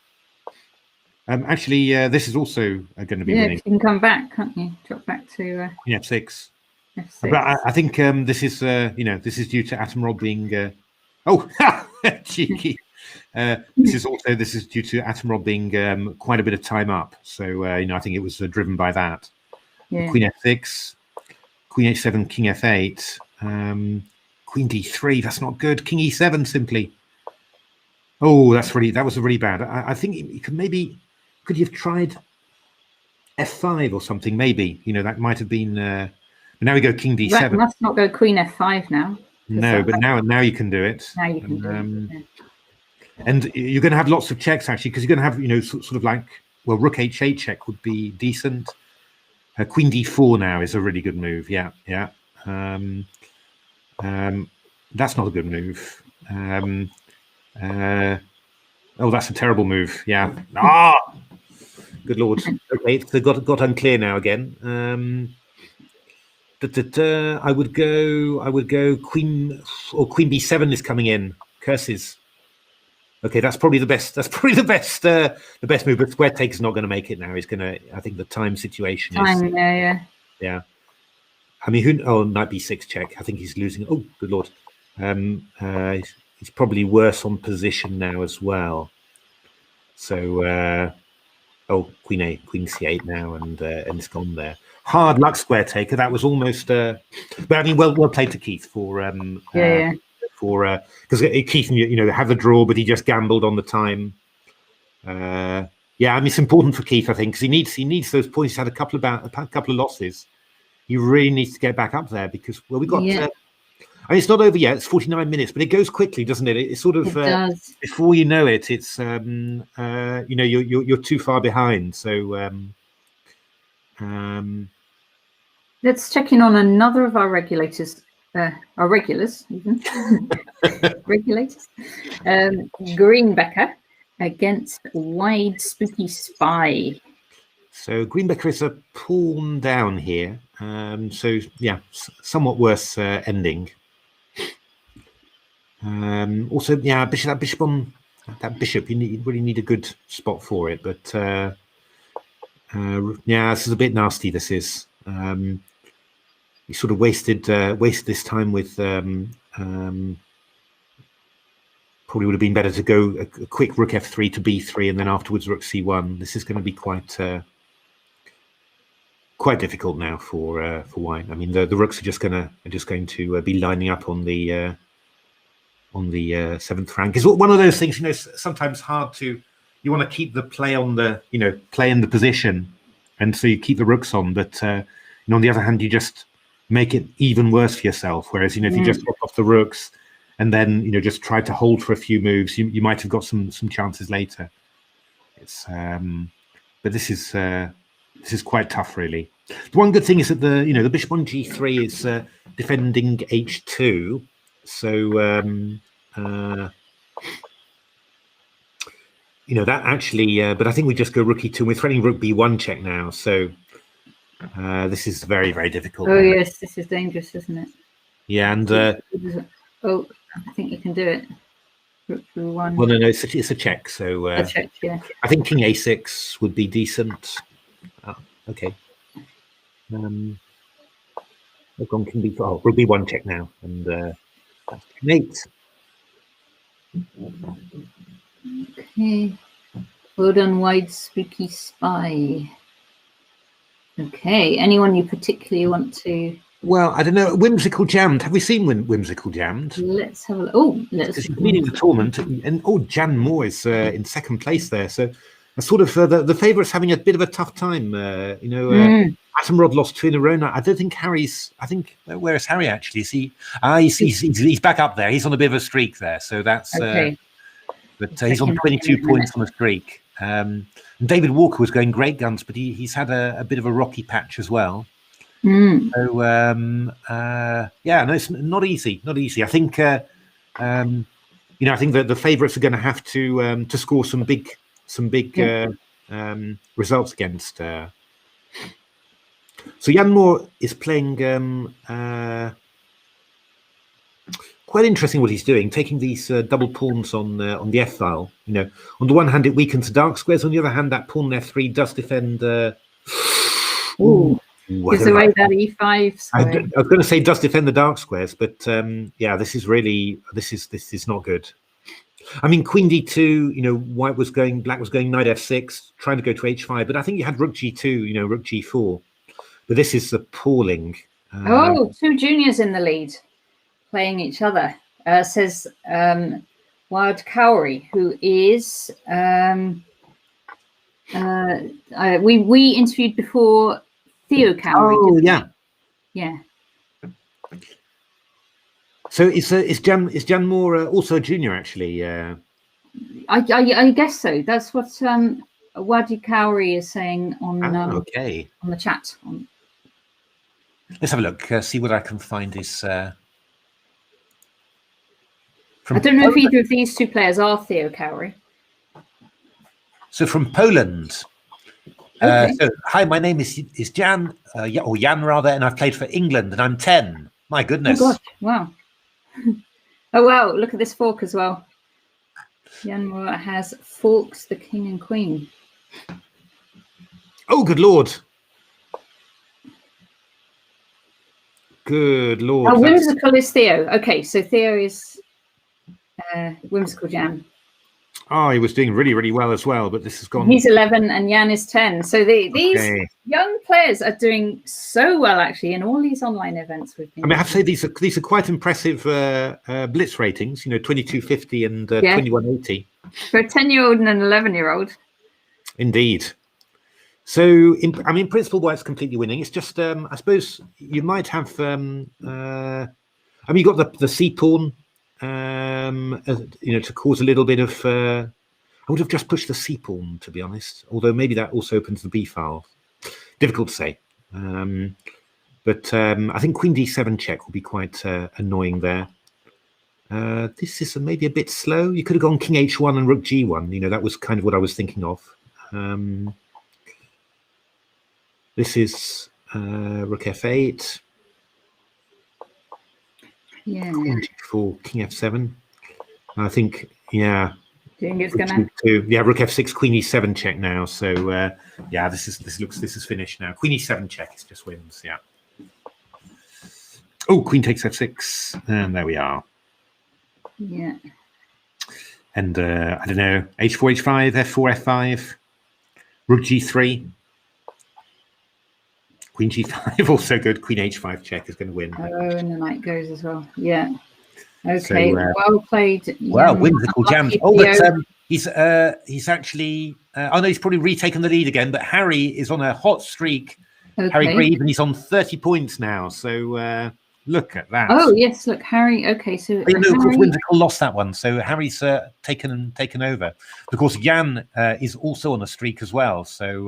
Actually, this is also going to be winning. You can come back, can't you? Drop back to F6. F6. But I think this is, this is due to Atomrod being. Oh, cheeky. This is due to Atomrod being quite a bit of time up. So I think it was driven by that. Yeah. Queen F6, Queen H7, King F8, Queen D3. That's not good. King E7 simply. Oh, that was really bad. I think you could maybe. Could you have tried F5 or something? Maybe, that might have been. But now we go King D7. That must not go Queen F5 now. No, but now you can do it. Now you can do it. Yeah. And you're going to have lots of checks actually, because you're going to have sort of like, well, Rook H8 check would be decent. Queen D4 now is a really good move. Yeah. That's not a good move. Oh, that's a terrible move. Yeah. Good lord. Okay, they got unclear now again. I would go Queen or Queen B7 is coming in. Curses. Okay, that's probably the best. That's probably the best move. But square take is not going to make it now. He's going to. I think the time situation is. Yeah. I mean, Knight B6 check. I think he's losing. Oh, good lord. He's probably worse on position now as well. So. Queen C8 now, and it's gone there. Hard luck square taker. That was almost. But I mean, well played to Keith for. Because Keith, have the draw, but he just gambled on the time. I mean, it's important for Keith, I think, because he needs those points. He's had a couple of losses. He really needs to get back up there because we got. I mean, it's not over yet. It's 49 minutes, but it goes quickly, doesn't it? It's sort of before you know it, it's you're too far behind. So let's check in on another of our regulators, our regulars, even regulators. Greenbecker against Wide Spooky Spy. So Greenbecker is a pawn down here. So yeah, somewhat worse ending. Also, yeah, bishop on that bishop. You really need a good spot for it. But yeah, this is a bit nasty. This is. You sort of wasted this time with. Probably would have been better to go a quick Rook F3 to B3 and then afterwards Rook C1. This is going to be quite difficult now for White. I mean, the rooks are just going to be lining up on the 7th rank. It's one of those things, sometimes hard to. You want to keep the play on the, play in the position, and so you keep the rooks on. But on the other hand, you just make it even worse for yourself. Whereas if you just drop off the rooks and then just try to hold for a few moves, you might have got some chances later. It's but this is quite tough, really. The one good thing is that the bishop on G3 is defending H2, so that actually. But I think we just go Rook E2. We're threatening Rook B1 check now, so this is very, very difficult. Oh yes, this is dangerous, isn't it? Yeah, and I think you can do it. Rook B1. Well, no, it's a check. So a check, yeah. I think King A6 would be decent. Oh, okay. King B4. Oh, Rook B1 check now, and that's mate. Okay. Well done, Wide Spooky Spy. Okay. Anyone you particularly want to? Well, I don't know. Whimsical Jammed. Have we seen Whimsical Jammed? Let's have a look. Oh, let's. He's leading the tournament, and Jan Moore is in 2nd place there. So, sort of the favourite's having a bit of a tough time. Atomrod lost 2 in a row now. I don't think Harry's. I think where is Harry actually? Is he? He's back up there. He's on a bit of a streak there. So that's. Okay. But he's on 22 points on a streak. And David Walker was going great guns, but he's had a bit of a rocky patch as well. So yeah, no, it's not easy. Not easy. I think you know, I think that the favourites are going to have to score some big results against. So Jan Moore is playing quite interesting what he's doing, taking these double pawns on the F file. You know, on the one hand it weakens the dark squares, on the other hand that pawn on F3 does defend. Gives away that E5 square. I was going to say does defend the dark squares, but yeah, this is not good. I mean, Queen D2. You know, black was going Knight F6, trying to go to H5, but I think you had Rook G2. You know, Rook G4. But this is appalling. Two juniors in the lead, playing each other. Says Wild Cowrie, who is we interviewed before Theo Cowrie. Oh yeah, yeah. So is Jan Moore also a junior actually? I guess so. That's what Wadi Cowrie is saying on on the chat. Let's have a look. See what I can find is. I don't know if either of these two players are Theo Cowrie. So from Poland. So, hi, my name is Jan, or Jan rather, and I've played for England, and I'm 10. My goodness! Oh gosh! Wow! Oh wow! Look at this fork as well. Jan Moore has forks the king and queen. Oh, good lord! Good lord! Oh, whimsical is Theo. Okay, so Theo is whimsical Jan. Oh, he was doing really, really well as well, but this has gone. He's 11 and Jan is 10. So these young players are doing so well, actually, in all these online events we've been. I mean, I have to say these are quite impressive Blitz ratings. You know, 2250 and 2180 for a 10-year-old and an 11-year-old. Indeed. So, I mean, in principle, White's completely winning. It's just, I suppose you might have. I mean, you got the C pawn. You know, to cause a little bit of I would have just pushed the C pawn, to be honest, although maybe that also opens the B file. Difficult to say, but I think Queen D7 check will be quite annoying there. This is maybe a bit slow. You could have gone King H1 and Rook G1. You know, that was kind of what I was thinking of. This is Rook F8. Yeah. For King F7. I think, yeah. Do you think it's gonna? Yeah, Rook F6, Queen E7 check now. So yeah, this is finished now. Queen E7 check, it just wins. Yeah. Oh, Queen takes F6, and there we are. Yeah. And I don't know, H4, H5, F4, F5, Rook G3. Queen G5 also good. Queen H5 check is going to win. Oh, and the knight goes as well. Yeah. Okay. So, well played. Well, whimsical Jam. Oh, but he's actually. Oh no, he's probably retaken the lead again. But Harry is on a hot streak. Okay. Harry Grieve, and he's on 30 points now. So look at that. Oh yes, look, Harry. Okay, so no, of course, whimsical lost that one. So Harry's taken over. Of course, Jan is also on a streak as well. So,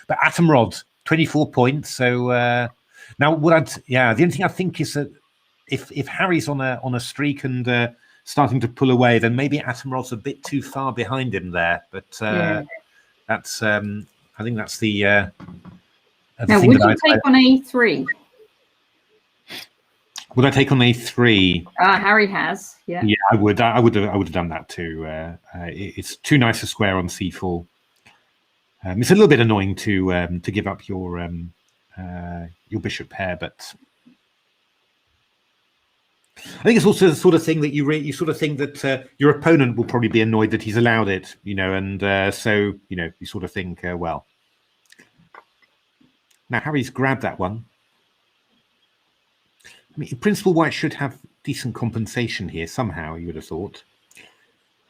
but Atomrod. 24 points. So now, the only thing I think is that if Harry's on a streak and starting to pull away, then maybe Atomrod's a bit too far behind him there. But that's I think that's the. Now, thing would you take on A3? Would I take on A3? Harry has. Yeah. Yeah, I would. I would have done that too. It's too nice a square on C4. It's a little bit annoying to give up your bishop pair, but I think it's also the sort of thing that you sort of think that your opponent will probably be annoyed that he's allowed it, you know, and so you know you sort of think, well, now Harry's grabbed that one. I mean, in principle, White should have decent compensation here somehow. You would have thought.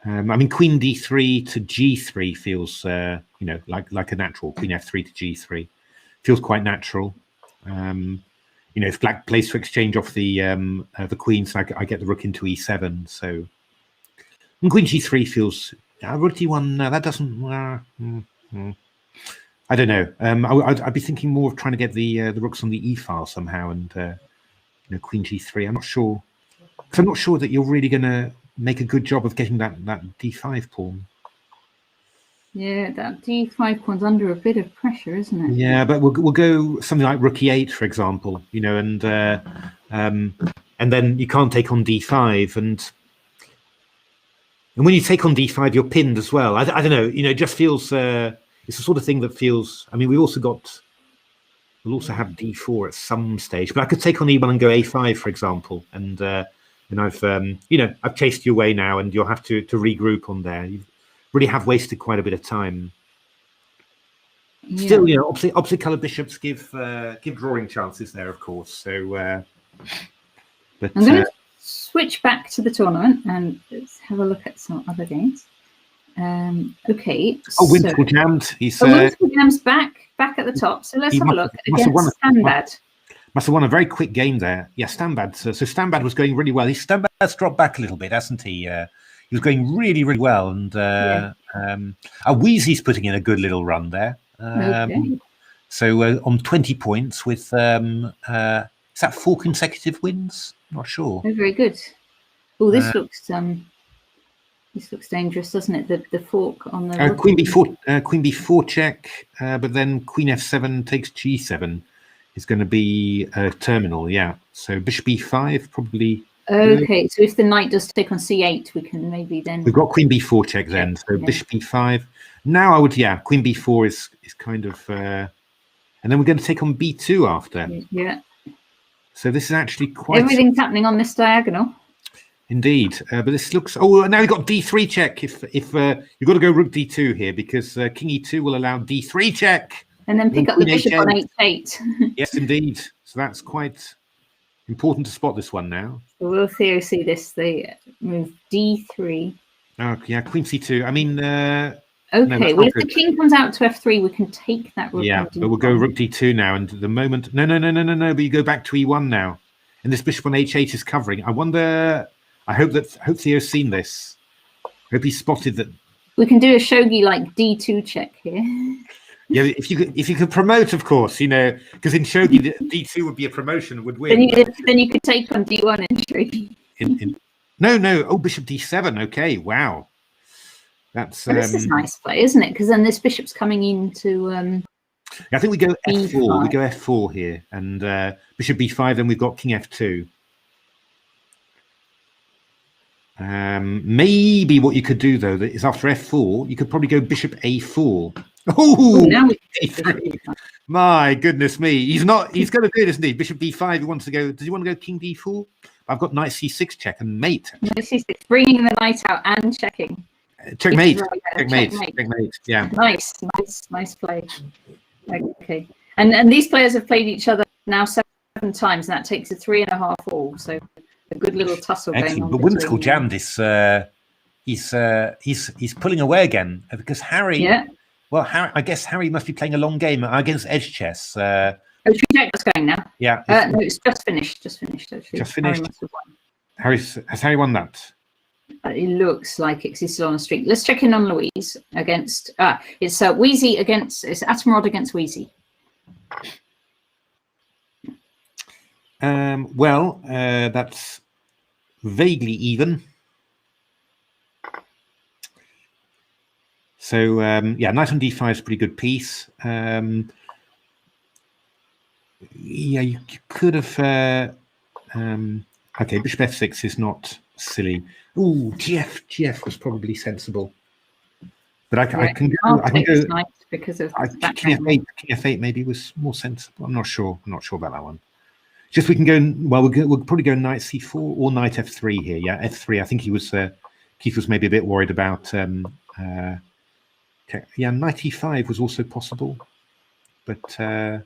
I mean, Queen D3 to G3 feels, you know, like a natural. Queen F3 to G3 feels quite natural. You know, if Black plays to exchange off the queen, so I get the Rook into E7. So, and Queen G3 feels Rook D1. No, that doesn't. I don't know. I'd be thinking more of trying to get the rooks on the E file somehow, and you know, Queen G3. I'm not sure. Because I'm not sure that you're really going to make a good job of getting that d5 pawn. Yeah, that d5 pawn's under a bit of pressure, isn't it? Yeah, but we'll go something like rook e8, for example, you know, and then you can't take on d5, and when you take on d5, you're pinned as well. I don't know, you know, it just feels it's the sort of thing that feels. I mean, we'll also have d4 at some stage, but I could take on e1 and go a5, for example, and I've you know, I've chased you away now, and you'll have to regroup on there. You really have wasted quite a bit of time. Yeah. Still, you know, opposite colour bishops give drawing chances there, of course. So, but I'm going to switch back to the tournament and let's have a look at some other games. Okay. Oh, Wintle jammed. Wintle jam's back at the top. So let's have a look against Stanbad. Must have won a very quick game there. Yeah, Stanbad. So Stanbad was going really well. Stanbad's dropped back a little bit, hasn't he? He was going really, really well, and Wheezy's putting in a good little run there. Okay. So on 20 points with is that 4 consecutive wins? Not sure. Oh, very good. Oh, this looks dangerous, doesn't it? The fork on the Queen b4 check, but then Queen f7 takes g7 is going to be terminal. Yeah. So bishop e5 probably. Okay, so if the knight does take on c8, we can maybe then. We've got Queen b4 check then. So bishop e5. Now I would, Queen b4 is kind of, and then we're going to take on b2 after. Yeah. So this is actually quite. Everything's happening on this diagonal. Indeed, but this looks. Oh, now we've got d3 check. If you've got to go rook d2 here because king e2 will allow d3 check. And then pick up the bishop on h8. Yes, indeed. So that's quite important to spot this one now. So we'll see this. They move d3. Oh, yeah, queen c2. I mean. Okay, well, if the king comes out to f3, we can take that rook. Yeah, but we'll go rook d2 now, and the moment. No. But you go back to e1 now, and this bishop on h8 is covering. I wonder. I hope Theo's seen this. I hope he spotted that. We can do a shogi like d2 check here. Yeah, if you could promote, of course, you know, because in shogi d2 would be a promotion, would win. Then you could take on d1 in shogi. No. Oh, bishop d7. Okay, wow. That's this is nice play, isn't it? Because then this bishop's coming into. I think we go f4. b5. We go f4 here, and bishop b5. Then we've got king f2. Maybe what you could do though is after f4, you could probably go bishop a4. Oh, now we d3. My goodness me, he's going to do it, isn't he? Bishop d5. He wants to go. Does he want to go king d4? I've got knight c6 check and mate. Knight c6, bringing the knight out and checking. Checkmate. Checkmate. Yeah. Nice play. Okay, and these players have played each other now 7 times, and that takes a 3.5 all. So a good little tussle going on. But Wintle jammed this. He's pulling away again because Harry. Yeah. Well, I guess Harry must be playing a long game against edge chess. Oh, that's going now. Yeah. No, it's just finished. Actually. Just finished. Has Harry won that? It looks like it's still on a streak. Let's check in on Louise against. It's Wheezy against. It's Atomrod against Wheezy. Well, that's vaguely even. So knight on d5 is a pretty good piece. Yeah, you could have. Okay, bishop f6 is not silly. Ooh, gf was probably sensible. But I can go. Because of king f8 maybe was more sensible. I'm not sure about that one. Just we can go. Well, we'll probably go knight c4 or knight f3 here. Yeah, f3. I think Keith was maybe a bit worried about. Yeah, knight e5 was also possible, but yeah,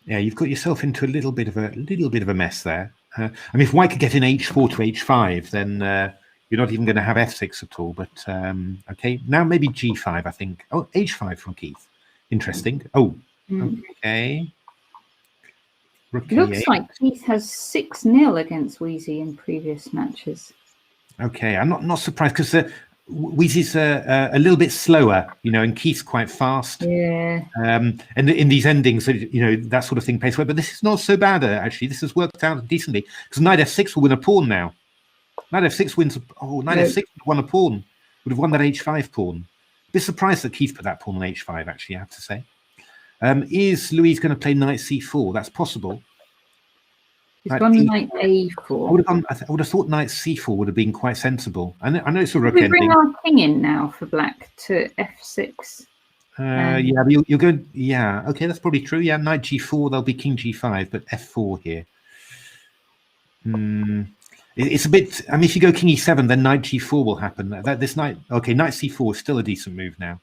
you've got yourself into a little bit of a mess there. I mean, if white could get in h4 to h5, then you're not even going to have f6 at all. But okay, now maybe g5. I think. Oh, h5 from Keith. Interesting. Oh, okay. Looks like Keith has 6-0 against Wheezy in previous matches. Okay, I'm not surprised because Wheezy's a little bit slower, you know, and Keith's quite fast. Yeah. And in these endings, you know, that sort of thing pays well. But this is not so bad, actually. This has worked out decently because knight f6 will win a pawn now. Knight f6 wins. Knight f6 would have won a pawn. Would have won that h5 pawn. Bit surprised that Keith put that pawn on h5, actually, I have to say. Is Louise going to play knight c4? That's possible. He's gone knight a4. I would have thought knight c4 would have been quite sensible. I know it's a rook ending. We bring our king in now for black to f6. Yeah, but you're good. Yeah, okay, that's probably true. Yeah, knight g4, there'll be king g5, but f4 here. It's a bit. I mean, if you go king e7, then knight g4 will happen. This knight. Okay, knight c4 is still a decent move now.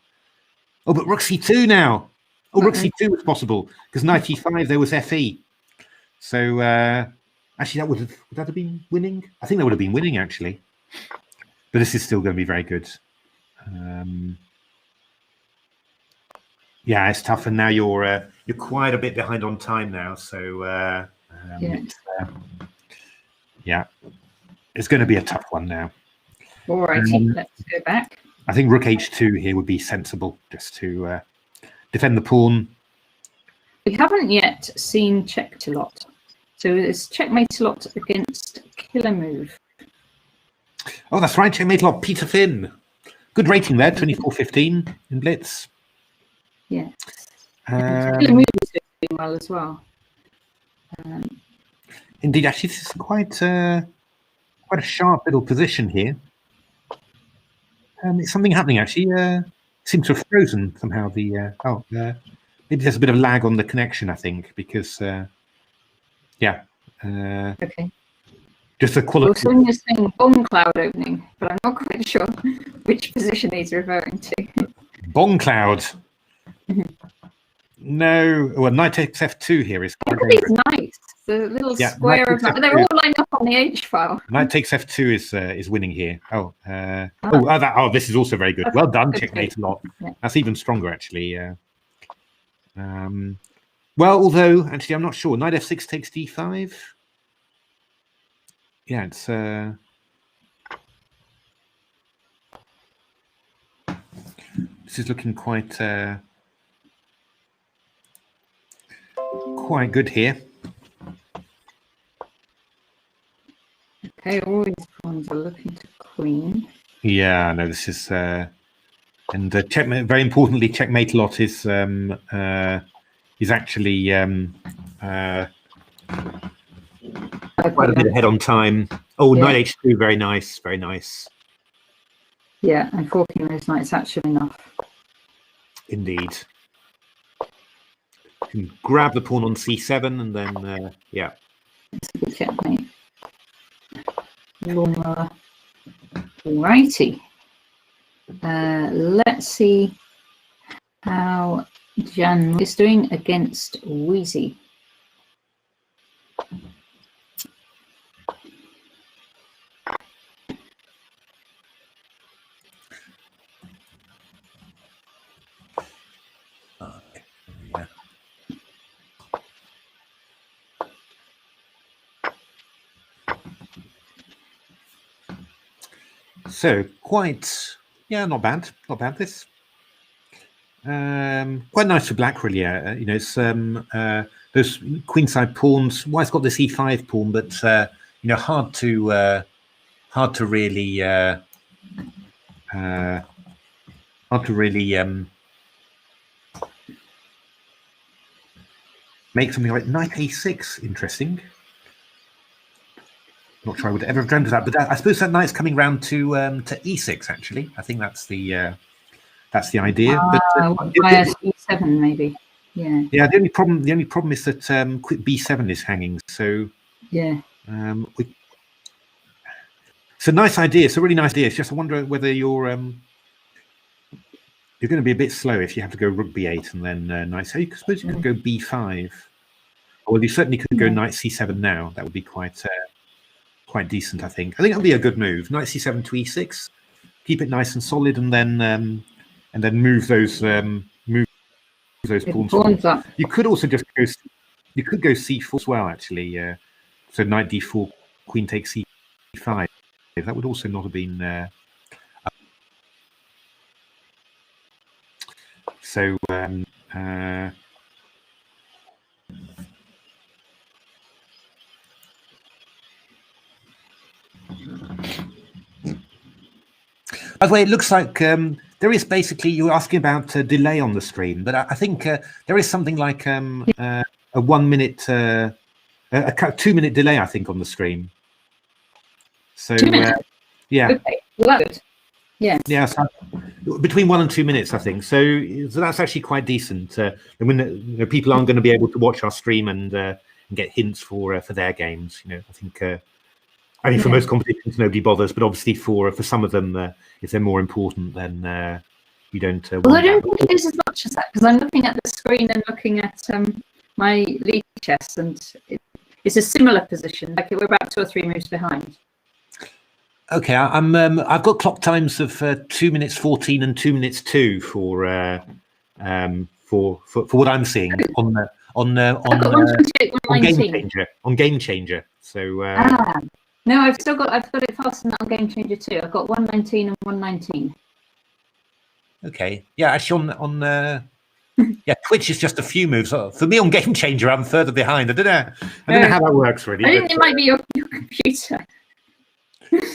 Oh, but rook c2 now. Oh, rook c2 was possible because knight e5 there was fe. So actually, would that have been winning? I think that would have been winning actually. But this is still going to be very good. Yeah, it's tough, and now you're quite a bit behind on time now. So yeah, it's going to be a tough one now. All right, let's go back. I think rook h2 here would be sensible, just to defend the pawn. We haven't yet seen check to lot. So it's checkmate to lot against killer move. Oh, that's right, checkmate lot, Peter Finn. Good rating there, 24-15 in Blitz. Yeah. Killer move is doing well as well. Indeed, actually, this is quite a sharp little position here. It's something happening actually. Seems to have frozen somehow. Maybe there's a bit of lag on the connection, I think, because yeah. Okay. Just the quality. Also, you're saying bomb cloud opening, but I'm not quite sure which position he's referring to. Bomb cloud. No, well, knight takes f2 here is. Look at these knights. The little square of that. They're all lined up on the H file. Knight takes f2 is winning here. This is also very good. Well done, checkmate a lot. Yeah. That's even stronger actually. Well, although actually I'm not sure. Knight f6 takes d5. Yeah, it's this is looking quite good here. Okay, all these pawns are looking to queen. Yeah, no, this is and checkmate. Very importantly, checkmate lot is actually quite a bit ahead on time. Oh, yeah. Knight h2, very nice, very nice. Yeah, and forking those knights actually enough. Indeed. You can grab the pawn on c7 and then yeah. It's a good checkmate. Alrighty. Let's see how Jan is doing against Wheezy. So quite, yeah, not bad this. Quite nice for black, really. You know, it's those queenside pawns. White's got this e5 pawn, but you know, hard to really make something like knight a6 interesting. Not sure I would ever have dreamt of that, but I suppose that knight's coming round to e6. Actually, I think that's the idea. But e7 maybe. Yeah. Yeah. The only problem is that quick b7 is hanging. So yeah. It's a nice idea. It's a really nice idea. It's just I wonder whether you're going to be a bit slow if you have to go rook b8 and then knight. So I suppose you could go b5. Well, you certainly could go knight c7 now. That would be quite decent, I think. I think it'll be a good move. Knight c7 to e6, keep it nice and solid, and then move those pawns up. You could also just go. You could go c4 as well, actually. So knight d4, queen takes c5. That would also not have been. So. By the way, it looks like there is basically, you were asking about delay on the screen, but I think there is something like a 1 minute, a 2 minute delay, I think, on the screen. So, 2 minutes? yeah. Okay, well, that's good. Yeah. Yeah, so between 1 and 2 minutes, I think. So that's actually quite decent. And when people aren't going to be able to watch our stream and get hints for their games, I think. I mean, for most competitions, nobody bothers, but obviously for some of them, if they're more important, then we don't. Well, I don't think it is as much as that, because I'm looking at the screen and looking at my lead chess, and it's a similar position. Like we're about 2 or 3 moves behind. Okay, I've got clock times of 2 minutes 14 and 2 minutes 2 for what I'm seeing on Game Changer. So no, I've got it faster on Game Changer too. I've got 119 and 119. Okay, yeah, actually on yeah, Twitch is just a few moves. For me on Game Changer, I'm further behind. I don't know how that works really. I think it might be your computer.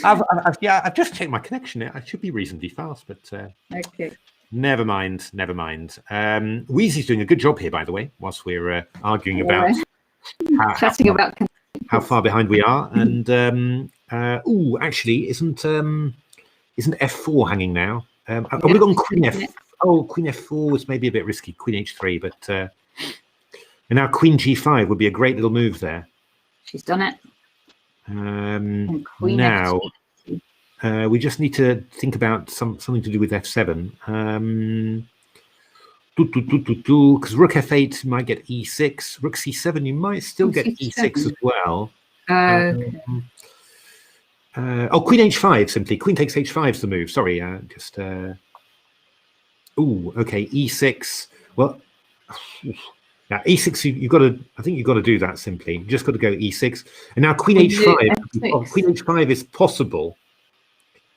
I've just checked my connection. It should be reasonably fast, but okay. Never mind. Wheezy's doing a good job here, by the way, whilst we're arguing about how far behind we are. And actually, isn't F4 hanging now? I would have gone Queen F. Oh, Queen F4 was maybe a bit risky. Queen H3, but and now Queen G5 would be a great little move there. She's done it. Now we just need to think about something to do with F7. Because Rook F8 might get E6. Rook C7, you might still get E6 as well. Okay. Queen H5 simply. Queen takes H5 is the move. Sorry, just. Okay, E6. Well, yeah, E6. You've got to. I think you've got to do that simply. You just got to go E6, and now Queen H5. Queen H5 is possible,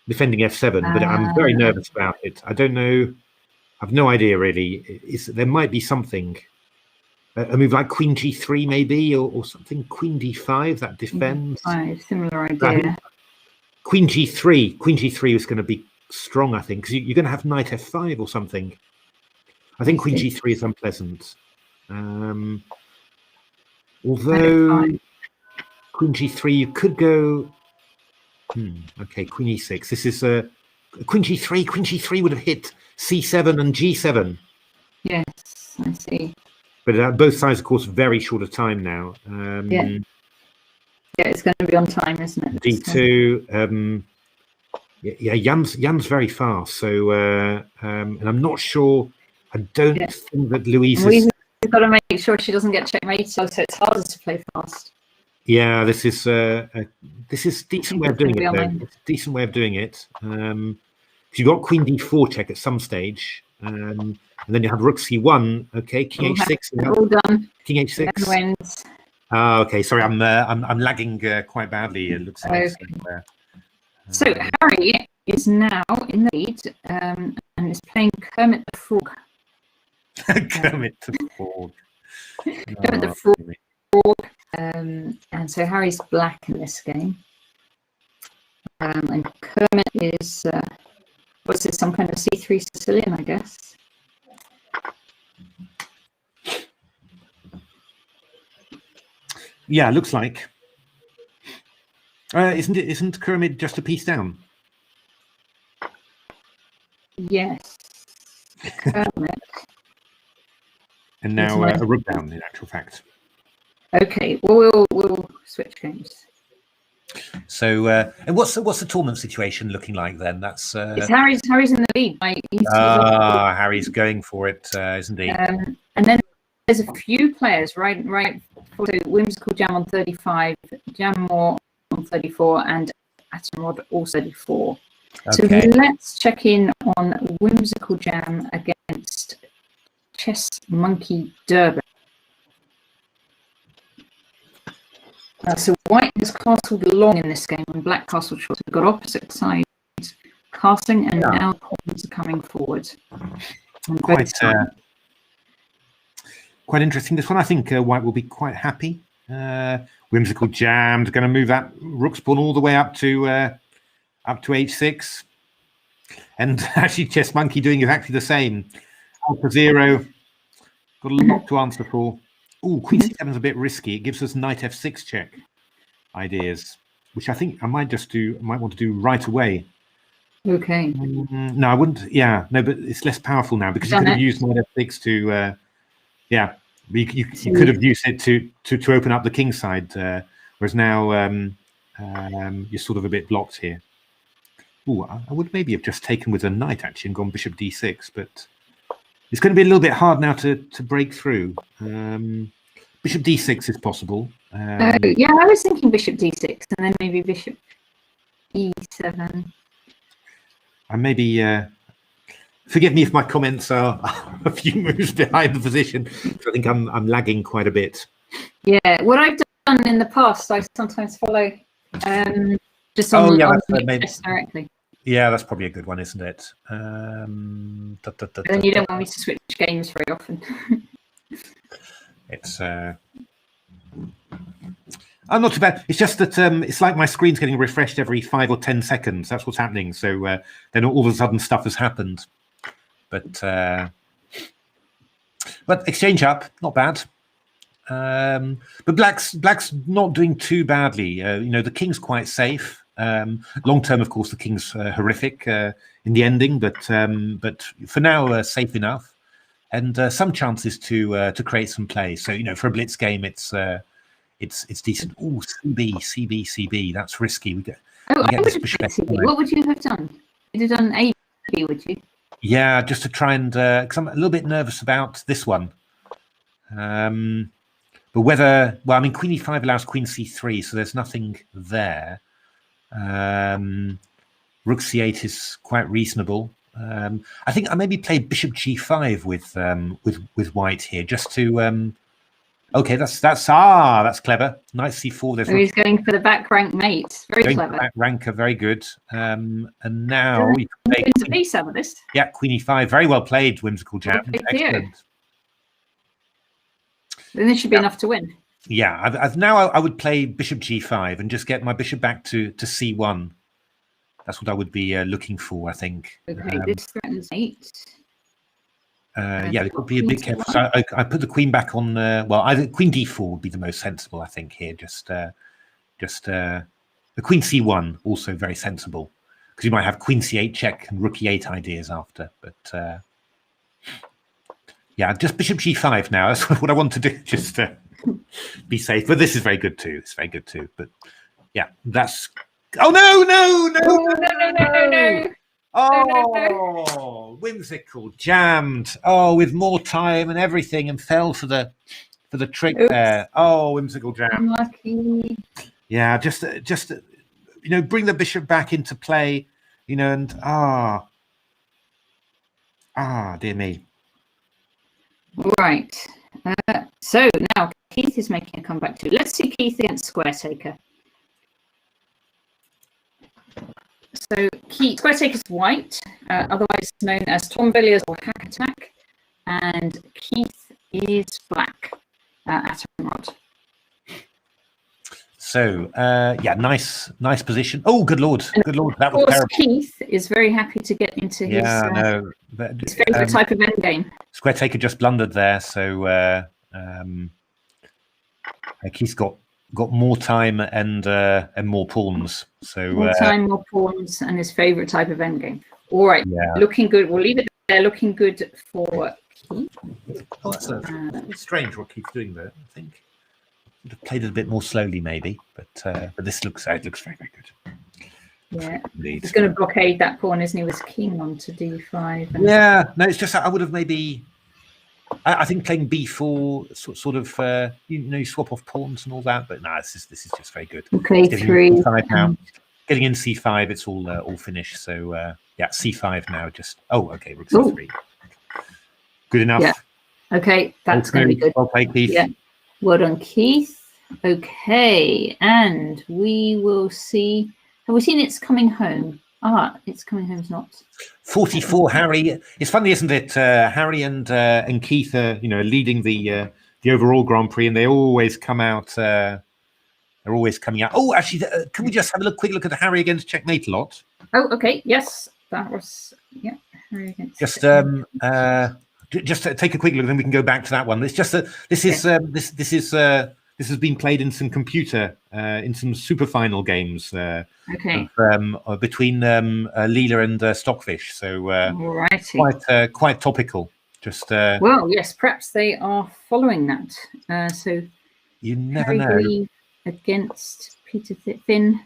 defending F7, but I'm very nervous about it. I don't know. I've no idea really. There might be something. A move like Queen G3 maybe, or something. Queen D5 that defends. Similar idea. Queen G3 is going to be strong, I think, because you're going to have Knight F5 or something. I think Queen G3 is unpleasant. Although Queen G3, you could go. Okay, Queen E6. This is Queen G3. Queen G3 would have hit C7 and G7. Yes, I see. But both sides, of course, very short of time now. Yeah, it's going to be on time, isn't it? D2. Yeah, Jan's very fast. So, and I'm not sure. I don't think that Louise is. We've got to make sure she doesn't get checkmated, so it's harder to play fast. Yeah, this is decent way of doing it. Though. It's a decent way of doing it. You've got Queen D4 check at some stage, and then you have Rook C1. Okay, King H6. All done. King H6 wins. Okay, sorry, I'm lagging quite badly. It looks like. Okay. So Harry is now in the lead and is playing Kermit the Frog. Kermit the Frog. Kermit the Frog. And so Harry's black in this game. And Kermit is, what's this, some kind of C3 Sicilian, I guess. Yeah, looks like. Isn't Kermit just a piece down? Yes. Kermit. And now a rook down, in actual fact. Okay, well, we'll switch games. So, and what's the tournament situation looking like then? That's it's Harry's in the lead. Harry's going for it, isn't he? And then there's a few players, right? So Whimsical Jam on 35, Jam Moore on 34, and Atomrod also 34. Okay. So let's check in on Whimsical Jam against Chess Monkey Durban. So white has castled long in this game and black castled short. We've got opposite sides castling, and now pawns are coming forward. Quite interesting. This one, I think white will be quite happy. Whimsical Jam's going to move that rook's pawn all the way up to h6. And actually, Chess Monkey doing exactly the same. AlphaZero, got a lot to answer for. Oh, Queen C7 is a bit risky. It gives us Knight F6 check ideas, which I think I might just do. I might want to do right away. Okay. No, I wouldn't. Yeah, no, but it's less powerful now because you could have used Knight F6 to. Yeah, you could have used it to open up the king side, whereas now you're sort of a bit blocked here. Oh, I would maybe have just taken with a knight actually and gone bishop d6, but it's going to be a little bit hard now to break through. Bishop d6 is possible. Yeah, I was thinking bishop d6 and then maybe bishop e7. And maybe, forgive me if my comments are a few moves behind the position. I think I'm lagging quite a bit. Yeah, what I've done in the past, I sometimes follow just on the chess directly. Yeah, that's probably a good one, isn't it? Then you don't want me to switch games very often. It's not too bad. It's just that it's like my screen's getting refreshed every 5 or 10 seconds. That's what's happening. So then all of a sudden stuff has happened. But exchange up, not bad. But black's not doing too badly. You know, the king's quite safe. Long term, of course, the king's horrific in the ending, but for now, safe enough, and some chances to create some play. So you know, for a blitz game, it's decent. Oh, CB. That's risky. We get this bishop. What would you have done? You'd have done A, B, would you? Yeah, just to try and because I'm a little bit nervous about this one. But whether, well, I mean, Queen E5 allows Queen C3, so there's nothing there. Rook C8 is quite reasonable. I think I maybe play Bishop G5 with White here, just to. Okay, that's clever. Knight C4. There's he's going for the back rank mate. Very clever. Back ranker, very good. And now we play Queen, this. Yeah, Queen E5. Very well played, Whimsical Jam. Excellent. Then this should be enough to win. Yeah, now I would play Bishop G5 and just get my bishop back to C1. That's what I would be looking for, I think. Okay, this threatens 8. Yeah, they've got to be a bit careful. So I put the queen back on. Well, either Queen D4 would be the most sensible, I think. Here, just the Queen C1 also very sensible because you might have Queen C8 check and Rook E8 ideas after, but. Yeah, just Bishop G5 now. That's what I want to do, just to be safe. But this is very good too. It's very good too. But yeah, that's. Oh no! Oh, Whimsical jammed. Oh, with more time and everything, and fell for the trick there. Oh, Whimsical jam. Unlucky. Yeah, just you know, bring the bishop back into play. You know, and dear me. Right. So now Keith is making a comeback too. Let's see Keith against Square Taker. So Keith, Square Taker's white, otherwise known as Tom Villiers or Hack Attack, and Keith is black, Atom Rod. So yeah, nice position. Oh, good lord, that was terrible. Keith is very happy to get into his his favorite type of endgame. Square Taker just blundered there, so Keith's got more time and more pawns. So more time, more pawns, and his favorite type of endgame. All right, looking good. We'll leave it there. Looking good for Keith. Oh, that's it's strange what Keith's doing there. I think. Played it a bit more slowly, maybe, but this looks very, very good. Yeah, he's going to blockade that pawn, isn't he? With king on to d5. And yeah, no, it's just I would have maybe. I think playing b4, sort of, you swap off pawns and all that, but no, this is just very good. Okay, three. Now. Getting in c5, it's all finished. So yeah, c5 now. Just okay, rook c3. Good enough. Yeah. Okay, that's going to be good. Well played, Keith. Yeah. Well done, Keith. Okay, and we will see. Have we seen It's Coming Home? It's Coming Home's not. 44, Harry. It's funny, isn't it? Harry and Keith are, leading the overall Grand Prix, and they always come out. They're always coming out. Oh, actually, can we just have a quick look at the Harry against Checkmate a lot? Oh, okay. Yes. that was Harry against Just just to take a quick look, then we can go back to that one. It's just that this is this has been played in some computer in some super final games between Leela and Stockfish. So quite topical. Just well, yes, perhaps they are following that. So you never Harry know. Green against Peter Finn.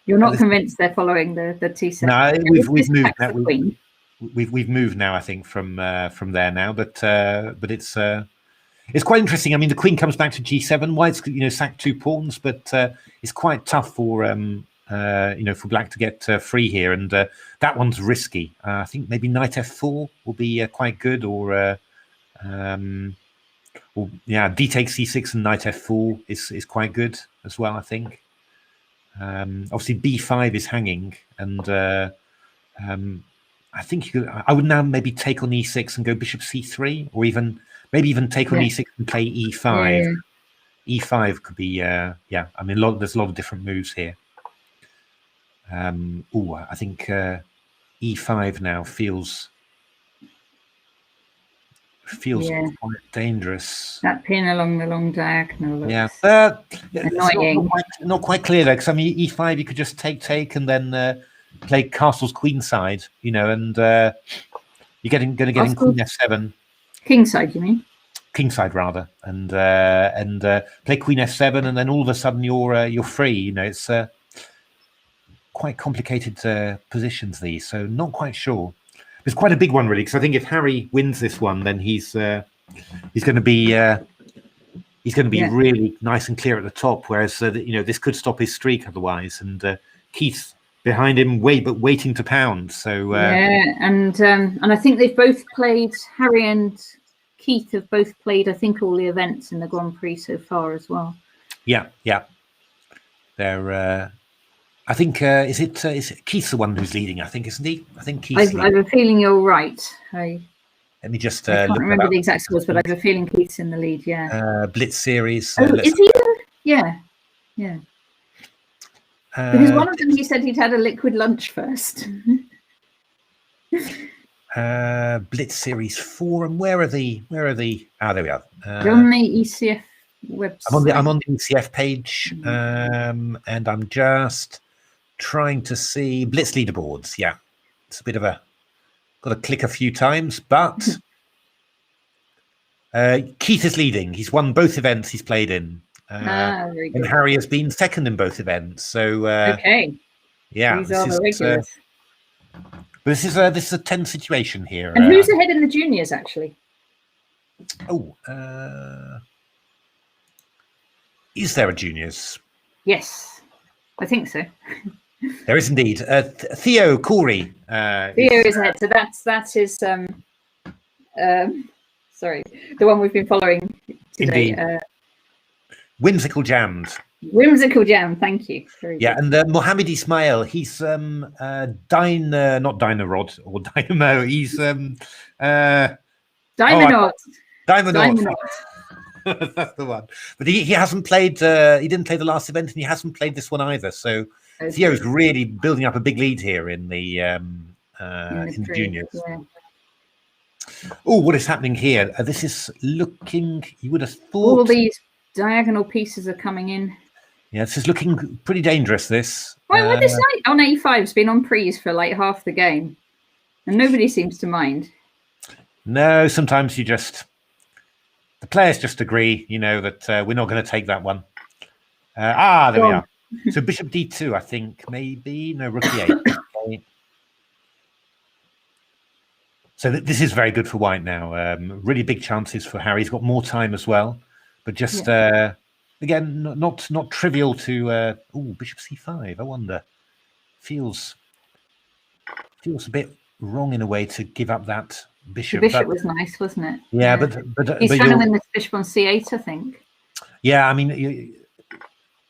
You're not convinced they're following the T-set? No, we've moved now. We've moved now, I think, from there now. But it's quite interesting. I mean, the queen comes back to G7. White's sacked 2 pawns, but it's quite tough for for black to get free here, and that one's risky. I think maybe knight F4 will be quite good, or D takes C6 and knight F4 is quite good as well, I think. Obviously B5 is hanging, and I think I would now maybe take on E6 and go bishop C3, or maybe even take on E6 and play E5. E5 could be I mean, there's a lot of different moves here. I think E5 now feels quite dangerous. That pin along the long diagonal looks annoying. Not quite clear though, because I mean, E5 you could just take and then play castle's queenside, and you're going to get in queen F7. Kingside, you mean? Kingside rather, and play queen F7, and then all of a sudden you're free. It's quite complicated positions these, so not quite sure. It's quite a big one, really, because I think if Harry wins this one, then he's going to be really nice and clear at the top. Whereas this could stop his streak otherwise. And Keith behind him, waiting to pound. So and I think they've both played. Harry and Keith have both played, I think, all the events in the Grand Prix so far as well. Yeah. They're. I think is it Keith's the one who's leading? I think, isn't he? I think Keith's I have a feeling you're right. Let me just. I can't remember the exact scores, but I have a feeling Keith's in the lead. Yeah. Blitz series. Is he? Yeah. Because one of them, he said he'd had a liquid lunch first. Blitz series 4, and where are the? Ah, there we are. They're on the ECF website. I'm on the ECF page, and I'm just trying to see Blitz leaderboards. Yeah, it's a bit of got to click a few times, but Keith is leading. He's won both events he's played in, and Harry has been second in both events. So okay, yeah, these are the regulars. This is a tense situation here. And who's ahead in the juniors, actually? Is there a juniors? Yes, I think so. There is indeed. Theo Corey. Theo is ahead. So that is sorry, the one we've been following today. Whimsical Jammed. Whimsical Jam, thank you. And Mohammed Ismail, he's not Dynarod or Dynamo. He's Dymonot. That's the one. But he hasn't played. He didn't play the last event, and he hasn't played this one either. So Theo's really building up a big lead here in the juniors. Yeah. Oh, what is happening here? This is looking. You would have thought all these diagonal pieces are coming in. Yeah, this is looking pretty dangerous. This. Why this night on A5's been on Prix for like half the game, and nobody seems to mind. No, sometimes the players just agree, that we're not going to take that one. There we are. So bishop D2, I think, maybe. No, rook E8. Okay. So this is very good for white now. Really big chances for Harry. He's got more time as well. But just, again, not trivial to... bishop C5, I wonder. Feels a bit wrong in a way to give up that bishop. The bishop was nice, wasn't it? Yeah, but he's trying to win this bishop on C8, I think. Yeah, I mean,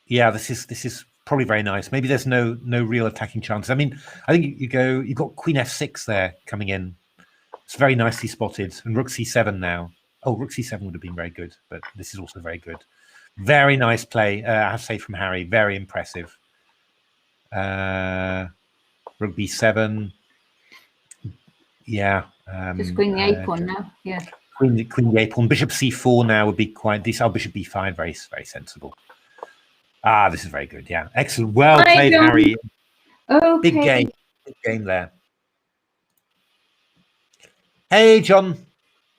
this is probably very nice. Maybe there's no real attacking chances. I mean, I think you've got Queen F6 there coming in. It's very nicely spotted, and Rook C7 now. Oh, Rook C7 would have been very good, but this is also very good. Very nice play, I have to say, from Harry. Very impressive. Rook b7. Yeah. Just queen the a pawn now. Yeah. Queen the a pawn. Bishop c4 now would be quite decent. Oh, bishop b5, very sensible. Ah, this is very good. Yeah, excellent. Well played, Harry. Okay. Big game there. Hey, John.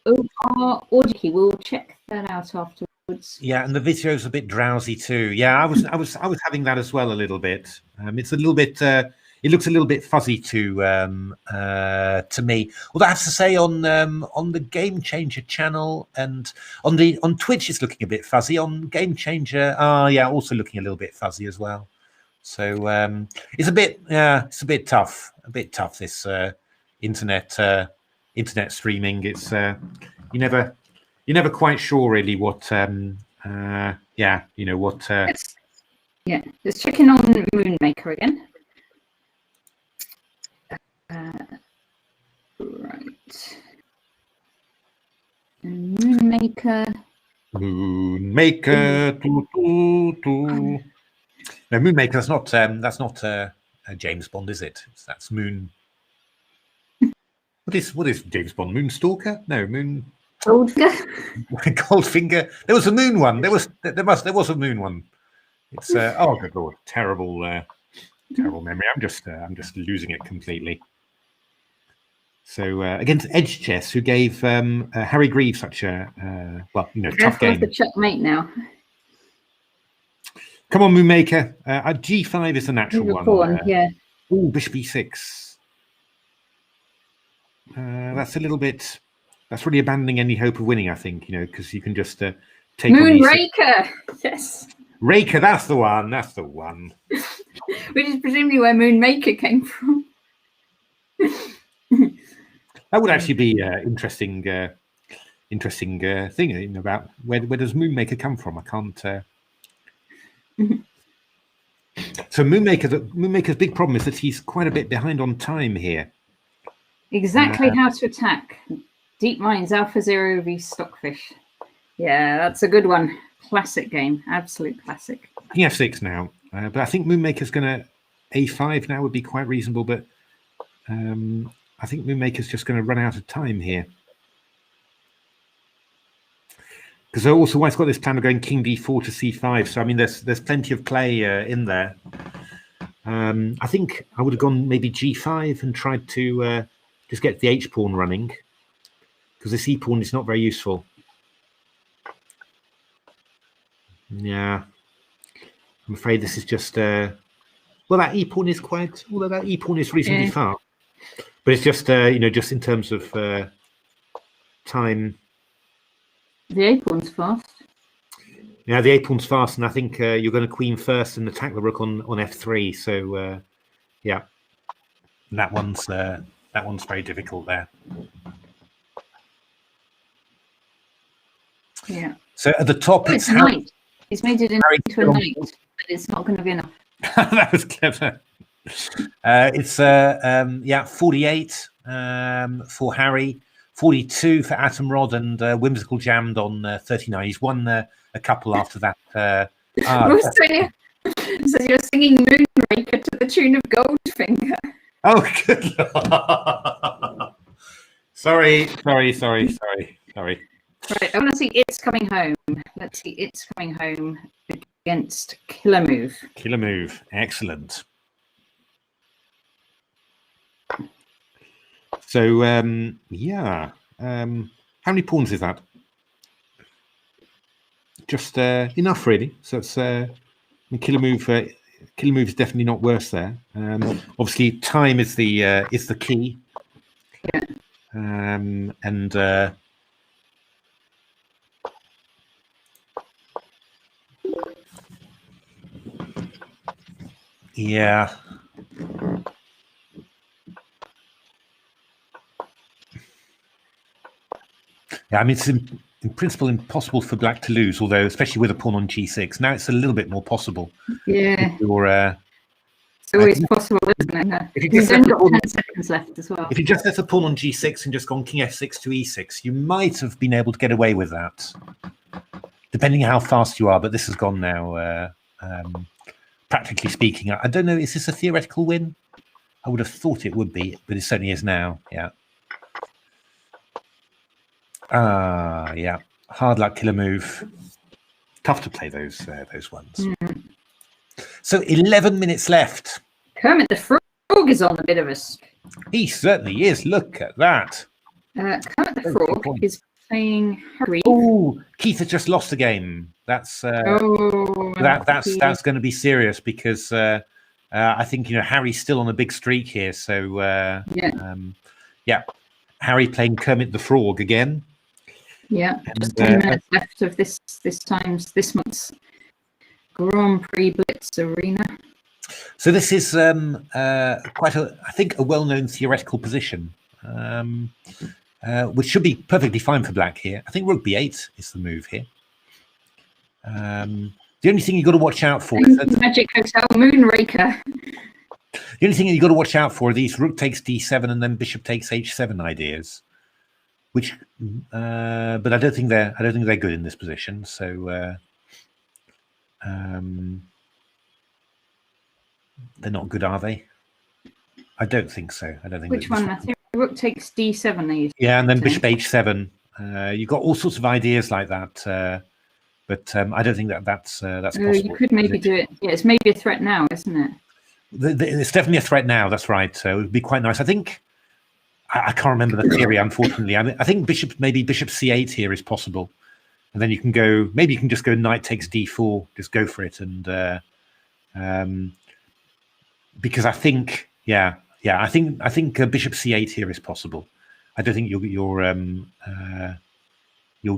Our audio key. We'll check that out afterwards. Yeah, and the video's a bit drowsy too. Yeah, I was having that as well a little bit. It's a little bit. It looks a little bit fuzzy to me. Although I have to say, on the Game Changer channel and on Twitch, it's looking a bit fuzzy. On Game Changer, yeah, also looking a little bit fuzzy as well. So it's a bit tough. A bit tough, this internet streaming. It's you're never quite sure really what yeah, you know what. Let's check in on Moonmaker again. Right. And Moonmaker. No, Moonmaker. That's not James Bond, is it? That's Moon. What is James Bond? Moonstalker? No, Moon. Goldfinger. There was a moon one. There was a moon one. It's oh good lord, terrible memory. I'm just losing it completely. So against Edge Chess, who gave Harry Greaves such a tough game. The checkmate now. Come on, Moonmaker. G5 is the natural one. Pawn, yeah. Oh, Bishop E6. That's a little bit. That's really abandoning any hope of winning, I think. Because you can just take Moonraker. Yes. Raker, that's the one. That's the one. Which is presumably where Moonmaker came from. That would actually be interesting thing about where does Moonmaker come from? I can't. So Moonmaker's big problem is that he's quite a bit behind on time here. Exactly how to attack. Deep Minds, AlphaZero v Stockfish. Yeah, that's a good one. Classic game, absolute classic. King f6 now, but I think Moonmaker's going to a5 now would be quite reasonable, but I think Moonmaker's just going to run out of time here. Because also White's got this plan of going King d4 to c5, so I mean there's plenty of play in there. I think I would have gone maybe g5 and tried to just get the h pawn running, because the c pawn is not very useful. Yeah, I'm afraid this is just well, that e pawn is quite, although that e pawn is reasonably far, but it's just just in terms of time. The a pawn's fast. Yeah, the a pawn's fast, and I think you're going to queen first and attack the rook on f3. So yeah, that one's very difficult there. Yeah. So at the top, it's knight. He's made it into a knight, but it's not going to be enough. That was clever. It's 48 for Harry, 42 for Atom Rod, and Whimsical jammed on 39. He's won a couple after that. So you're singing Moonraker to the tune of Goldfinger. Oh, good Lord. Sorry. Right, I want to see It's Coming Home. Let's see It's Coming Home against Killer Move. Killer Move, excellent. So, yeah. How many pawns is that? Just enough, really. So it's Killer Move. Killer Move is definitely not worse there. Obviously, time is the key. Yeah. And yeah. Yeah, I mean, it's in principle impossible for black to lose, although especially with a pawn on g6. Now it's a little bit more possible. Yeah. It's always possible, isn't it? If you You've only got 10 seconds left as well. If you just left a pawn on g6 and just gone king f6 to e6, you might have been able to get away with that, depending on how fast you are. But this has gone now, practically speaking. I don't know, is this a theoretical win? I would have thought it would be, but it certainly is now. Yeah. Yeah. Hard luck killer move. Tough to play those ones. Mm. So 11 minutes left. Kermit the Frog is on a bit of a... He certainly is. Look at that. Kermit the Frog is playing Harry. Oh, Keith has just lost the game. That's that's going to be serious because I think Harry's still on a big streak here. So yeah, Harry playing Kermit the Frog again. Yeah, just 10 minutes left of this month's Grand Prix Blitz arena. So this is quite I think a well-known theoretical position, which should be perfectly fine for black here. I think Rook B8 is the move here. The only thing you've got to watch out for is that Magic Hotel Moonraker. The only thing you've got to watch out for are these Rook takes D7 and then Bishop takes H7 ideas, which, but I don't think they're good in this position. So they're not good, are they? I don't think so. I don't think. Which one? I think Rook takes D7. Yeah, and then Bishop H7. You've got all sorts of ideas like that, but I don't think that's possible. You could maybe do it. Yeah, it's maybe a threat now, isn't it? It's definitely a threat now. That's right. So it would be quite nice. I think I can't remember the theory, unfortunately. I think maybe Bishop C8 here is possible, and then you can go. Maybe you can just go Knight takes D4. Just go for it, and because I think, I think Bishop C8 here is possible. I don't think you're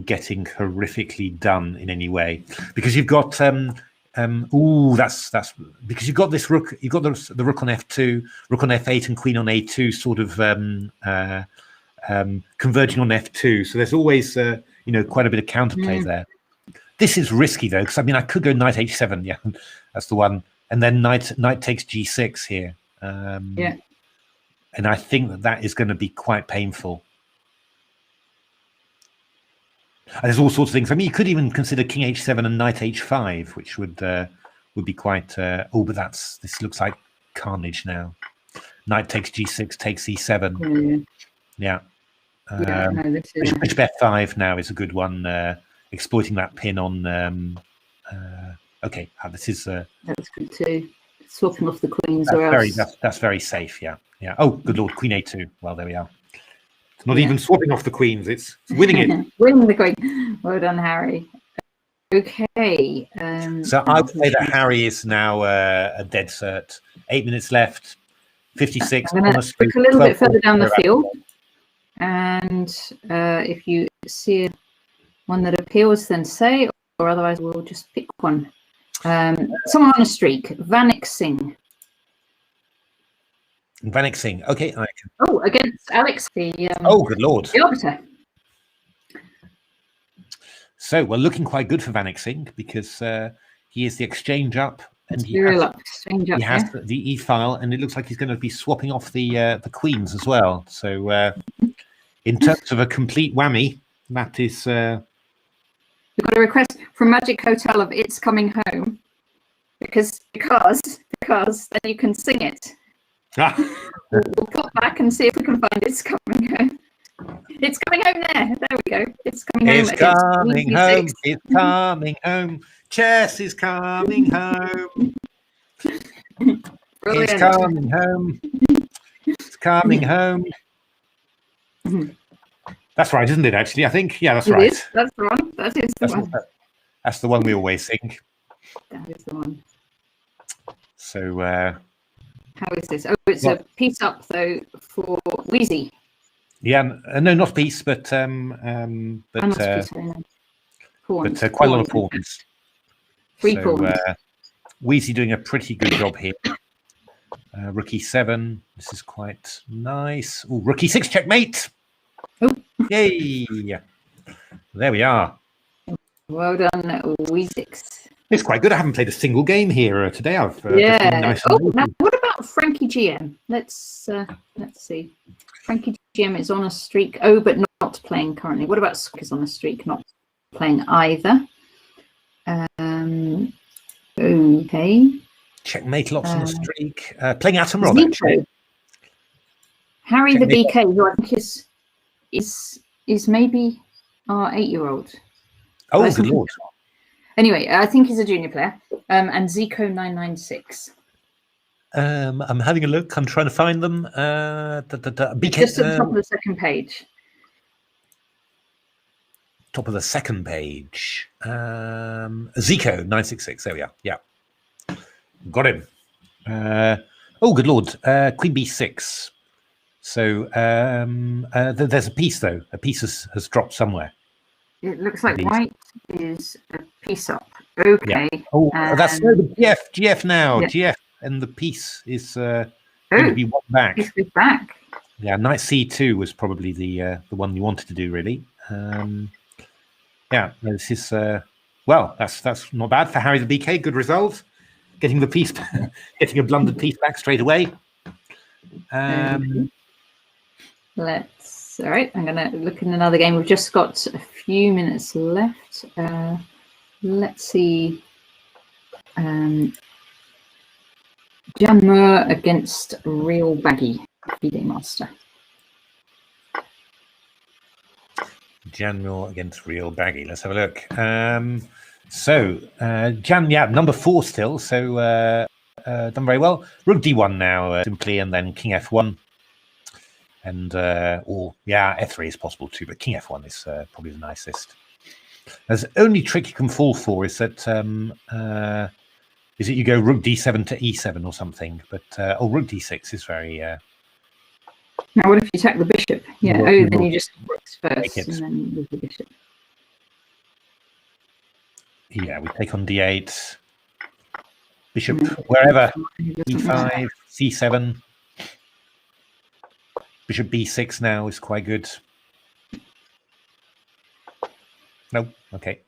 getting horrifically done in any way because you've got that's because you've got this rook. You've got the rook on F2, rook on F8, and queen on A2, sort of converging on F2. So there's always quite a bit of counterplay there. This is risky though, because I could go Knight H7. Yeah, that's the one. And then knight takes G6 here. And I think that is going to be quite painful. And there's all sorts of things. You could even consider King H7 and Knight H5, which would be quite. But this looks like carnage now. Knight takes G6, takes E7. Yeah. Bishop F5 now is a good one, exploiting that pin on. Okay, this is. That's good too. Swapping off the queens. That's very safe. Yeah. Oh, good lord, Queen A2. Well, there we are. It's not even swapping off the queens; it's winning it. Winning the queen. Well done, Harry. Okay. So I would say that Harry is now a dead cert. 8 minutes left. 56. I'm going to look a little bit further down the field, and if you see one that appeals, then say, or otherwise we'll just pick one. Someone on a streak, Vanik Singh. Vanik Singh. Okay, I can. Oh, against Alex, the good lord, the arbiter. So we're looking quite good for Vanik Singh because he is the exchange up, and he has the E file, and it looks like he's going to be swapping off the queens as well. So in terms of a complete whammy, that is. We've got a request from Magic Hotel of "It's Coming Home," because then you can sing it. We'll pop back and see if we can find "It's Coming Home." It's coming home there. There we go. It's coming home. It's coming home. It's coming home. Chess is coming home. Brilliant. It's coming home. It's coming home. That's right, isn't it? Actually, I think that's right. That's the one. That is the one. That's the one we always sing. That is the one. So, how is this? Oh, it's a piece up though for Wheezy. Yeah, no, not piece, but quite a lot of pawns. 3 pawns. Wheezy doing a pretty good job here. Rook E7. This is quite nice. Oh, Rook E6 checkmate. Oh. Yay! There we are. Well done, Weezix. It's quite good. I haven't played a single game here today. I've now what about Frankie GM? Let's see. Frankie GM is on a streak. Oh, but not playing currently. What about Suk is on a streak, not playing either? Okay. Checkmate, lots on the streak. Playing Atom Rob, actually. Harry the BK, who I think is maybe our 8-year-old. Oh, good lord. Anyway, I think he's a junior player. And Zico996. I'm having a look. I'm trying to find them. BK, just at the top of the second page. Top of the second page. Zico966. There we are. Yeah. Got him. Oh, good lord. Queen B6. So there's a piece, though. A piece has dropped somewhere. It looks like white is a piece up. Okay. Yeah. Oh, that's the GF now. Yeah. GF, and the piece is going to be one back. Piece is back. Yeah, knight C2 was probably the one you wanted to do, really. Yeah, this is well. That's not bad for Harry the BK. Good result. Getting the piece, getting a blundered piece back straight away. All right, I'm going to look in another game. We've just got a few minutes left. Let's see. Jammer against Real Baggy, FIDE Master. Janmore against Real Baggy. Let's have a look. So Jan, yeah, number 4 still. So done very well. Rook D1 now, simply, and then King F1. And or yeah, F3 is possible too, but King F1 is probably the nicest. The only trick you can fall for is that you go Rook D7 to E7 or something, but or Rook D6 is very. Now, what if you attack the bishop? Yeah, then you just rooks first and then move the bishop. Yeah, we take on D8, bishop wherever, E5, C7. Bishop B6 now is quite good. No, okay.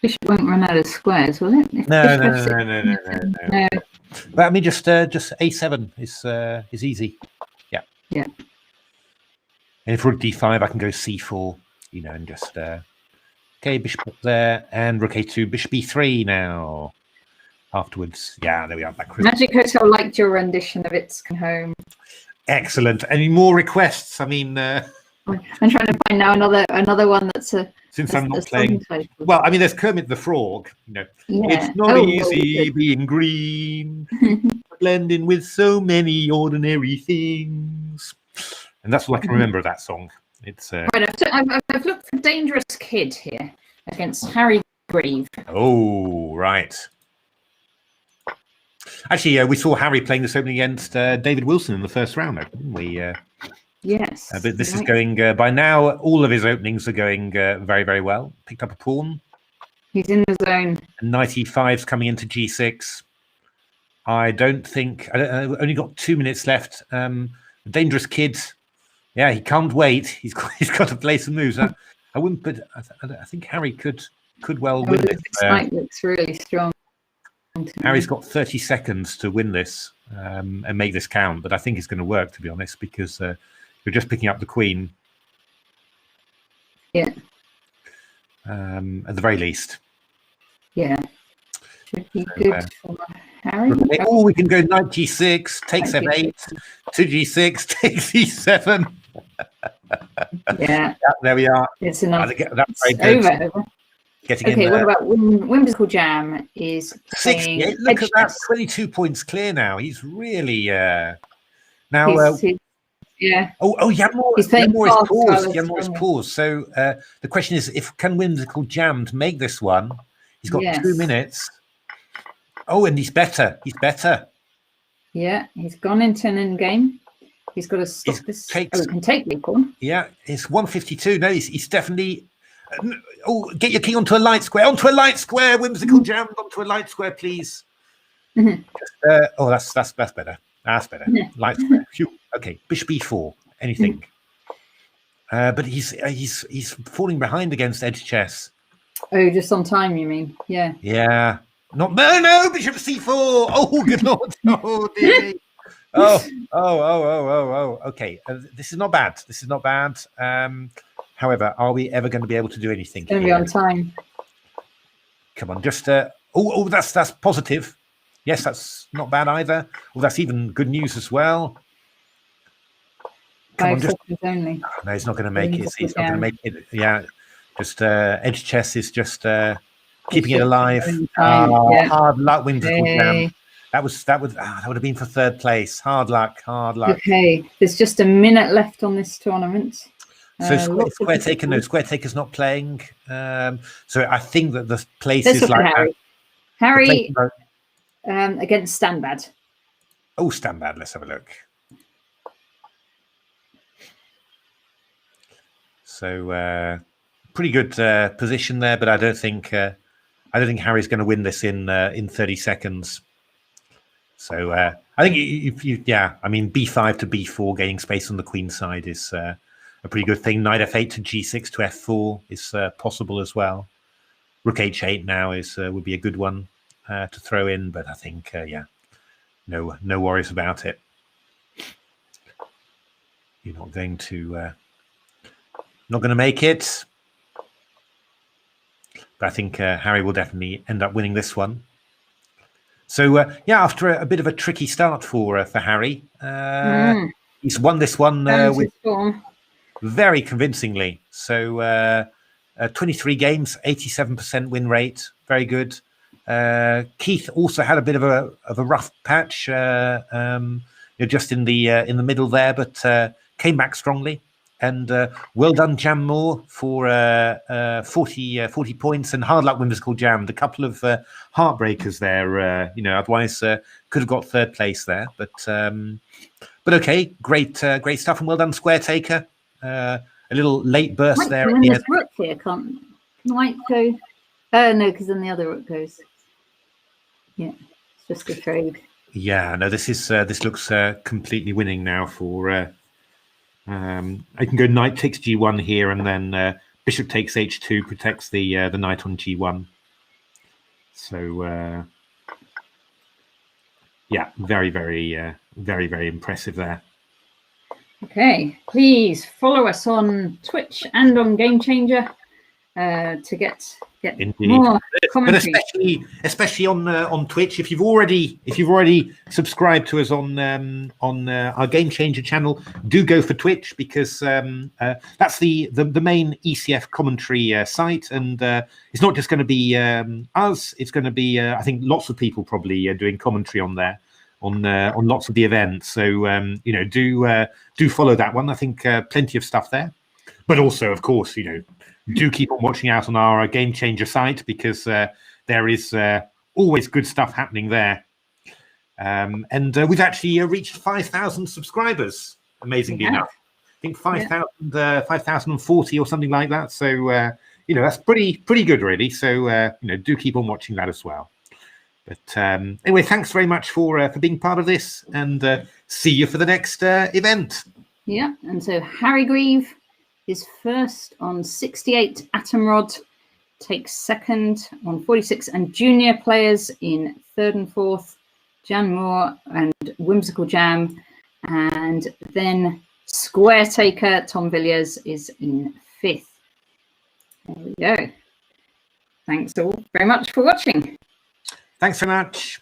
Bishop won't run out of squares, will it? No. But I mean, just A7 is easy. Yeah. Yeah. And if Rook D5, I can go C4, and just okay, bishop up there, and Rook A2, bishop B3 now. Afterwards, yeah, there we are. Back. Magic Hotel liked your rendition of It's Come Home. Excellent. Any more requests? I mean, I'm trying to find now another one that's since I'm not playing. Well, I mean, there's Kermit the Frog. It's not easy being green, blending with so many ordinary things, and that's all I can remember of that song. It's right. I've looked for Dangerous Kid here against Harry Grieve. Oh, right. Actually, we saw Harry playing this opening against David Wilson in the first round, didn't we? Yes. But this is going, by now, all of his openings are going very, very well. Picked up a pawn. He's in the zone. And knight E5's coming into G6. I don't think, only got 2 minutes left. Dangerous Kid, yeah, he can't wait. He's got to play some moves. I wouldn't, but I think Harry could well win this. This knight looks really strong. Harry's got 30 seconds to win this and make this count, but I think it's going to work, to be honest, because you're just picking up the queen. Yeah. At the very least. Yeah. Should be good for Harry. Oh, we can go knight G6, takes F8, to G6, takes E7. Yeah. There we are. It's enough. That's very good. Over. Getting okay, what about Whimsical Jam is playing 68. Look at that, 22 points clear now. He's really now. Yeah. Oh, Yanmore is paused. Yanmore is paused. So the question is, can Whimsical Jam make this one? He's got 2 minutes. Oh, and he's better. He's better. Yeah, he's gone into an end game. He's got to stop this. He can take the pawn. Yeah, it's 152. No, he's definitely. Oh, get your king onto a light square. Onto a light square. Whimsical Jam onto a light square, please. Oh, that's better. That's better. Light square. Phew. Okay, bishop b4. Anything. But he's falling behind against edge chess. Oh, just on time, you mean? Yeah. Yeah. No, bishop c4. Oh, good lord. Oh, dear. Oh. Okay. This is not bad. However, are we ever going to be able to do anything? It's going to be on time. Come on, just that's positive. Yes, that's not bad either. Well, that's even good news as well. Come on, just only. Oh, no, he's not going to make it. He's not going to make it. Yeah, just edge chess is just keeping it alive. Hard luck, whimsical jam. That would have been for third place. Hard luck, hard luck. Okay, there's just a minute left on this tournament. So Square Taker, no, Square Taker's not playing. So I think that the place is like Harry against Stanbad. Oh, Stanbad. Let's have a look. So pretty good position there, but I don't think Harry's going to win this in 30 seconds. So I think I mean b5 to b4, gaining space on the queen side is a pretty good thing. Knight f8 to g6 to f4 is possible as well. Rook h8 now would be a good one to throw in, but I think no worries about it. You're not going to. Not going to make it, but I think Harry will definitely end up winning this one. So after a bit of a tricky start for Harry, he's won this one very convincingly. So 23 games, 87% win rate, very good. Keith also had a bit of a rough patch, just in the middle there, but came back strongly. And well done, Jam Moore, for 40 points, and hard luck, Whimsical Jam. The couple of heartbreakers there, otherwise could have got third place there. But okay, great stuff, and well done, Square Taker. A little late burst there. This rook here might go. No, because then the other rook goes. Yeah, it's just a trade. Yeah, no, this looks completely winning now for. I can go knight takes g1 here, and then bishop takes h2 protects the knight on g1. So very, very, very, very impressive there. Okay, please follow us on Twitch and on Game Changer to get more commentary. But especially on Twitch, if you've already subscribed to us on our Game Changer channel, do go for Twitch, because that's the main ECF commentary site, and it's not just going to be us. It's going to be I think lots of people probably doing commentary on there on lots of the events. So do follow that one. I think plenty of stuff there, but also of course do keep on watching out on our Game Changer site, because there is always good stuff happening there. And we've actually reached 5,000 subscribers, amazingly enough. I think 5,040 or something like that. So, that's pretty good, really. So, do keep on watching that as well. But anyway, thanks very much for being part of this, and see you for the next event. Yeah, and so Harry Grieve is first on 68 Atom Rod, takes second on 46, and junior players in third and fourth, Jan Moore and Whimsical Jam, and then Square Taker Tom Villiers is in fifth. There we go. Thanks all very much for watching. Thanks very much.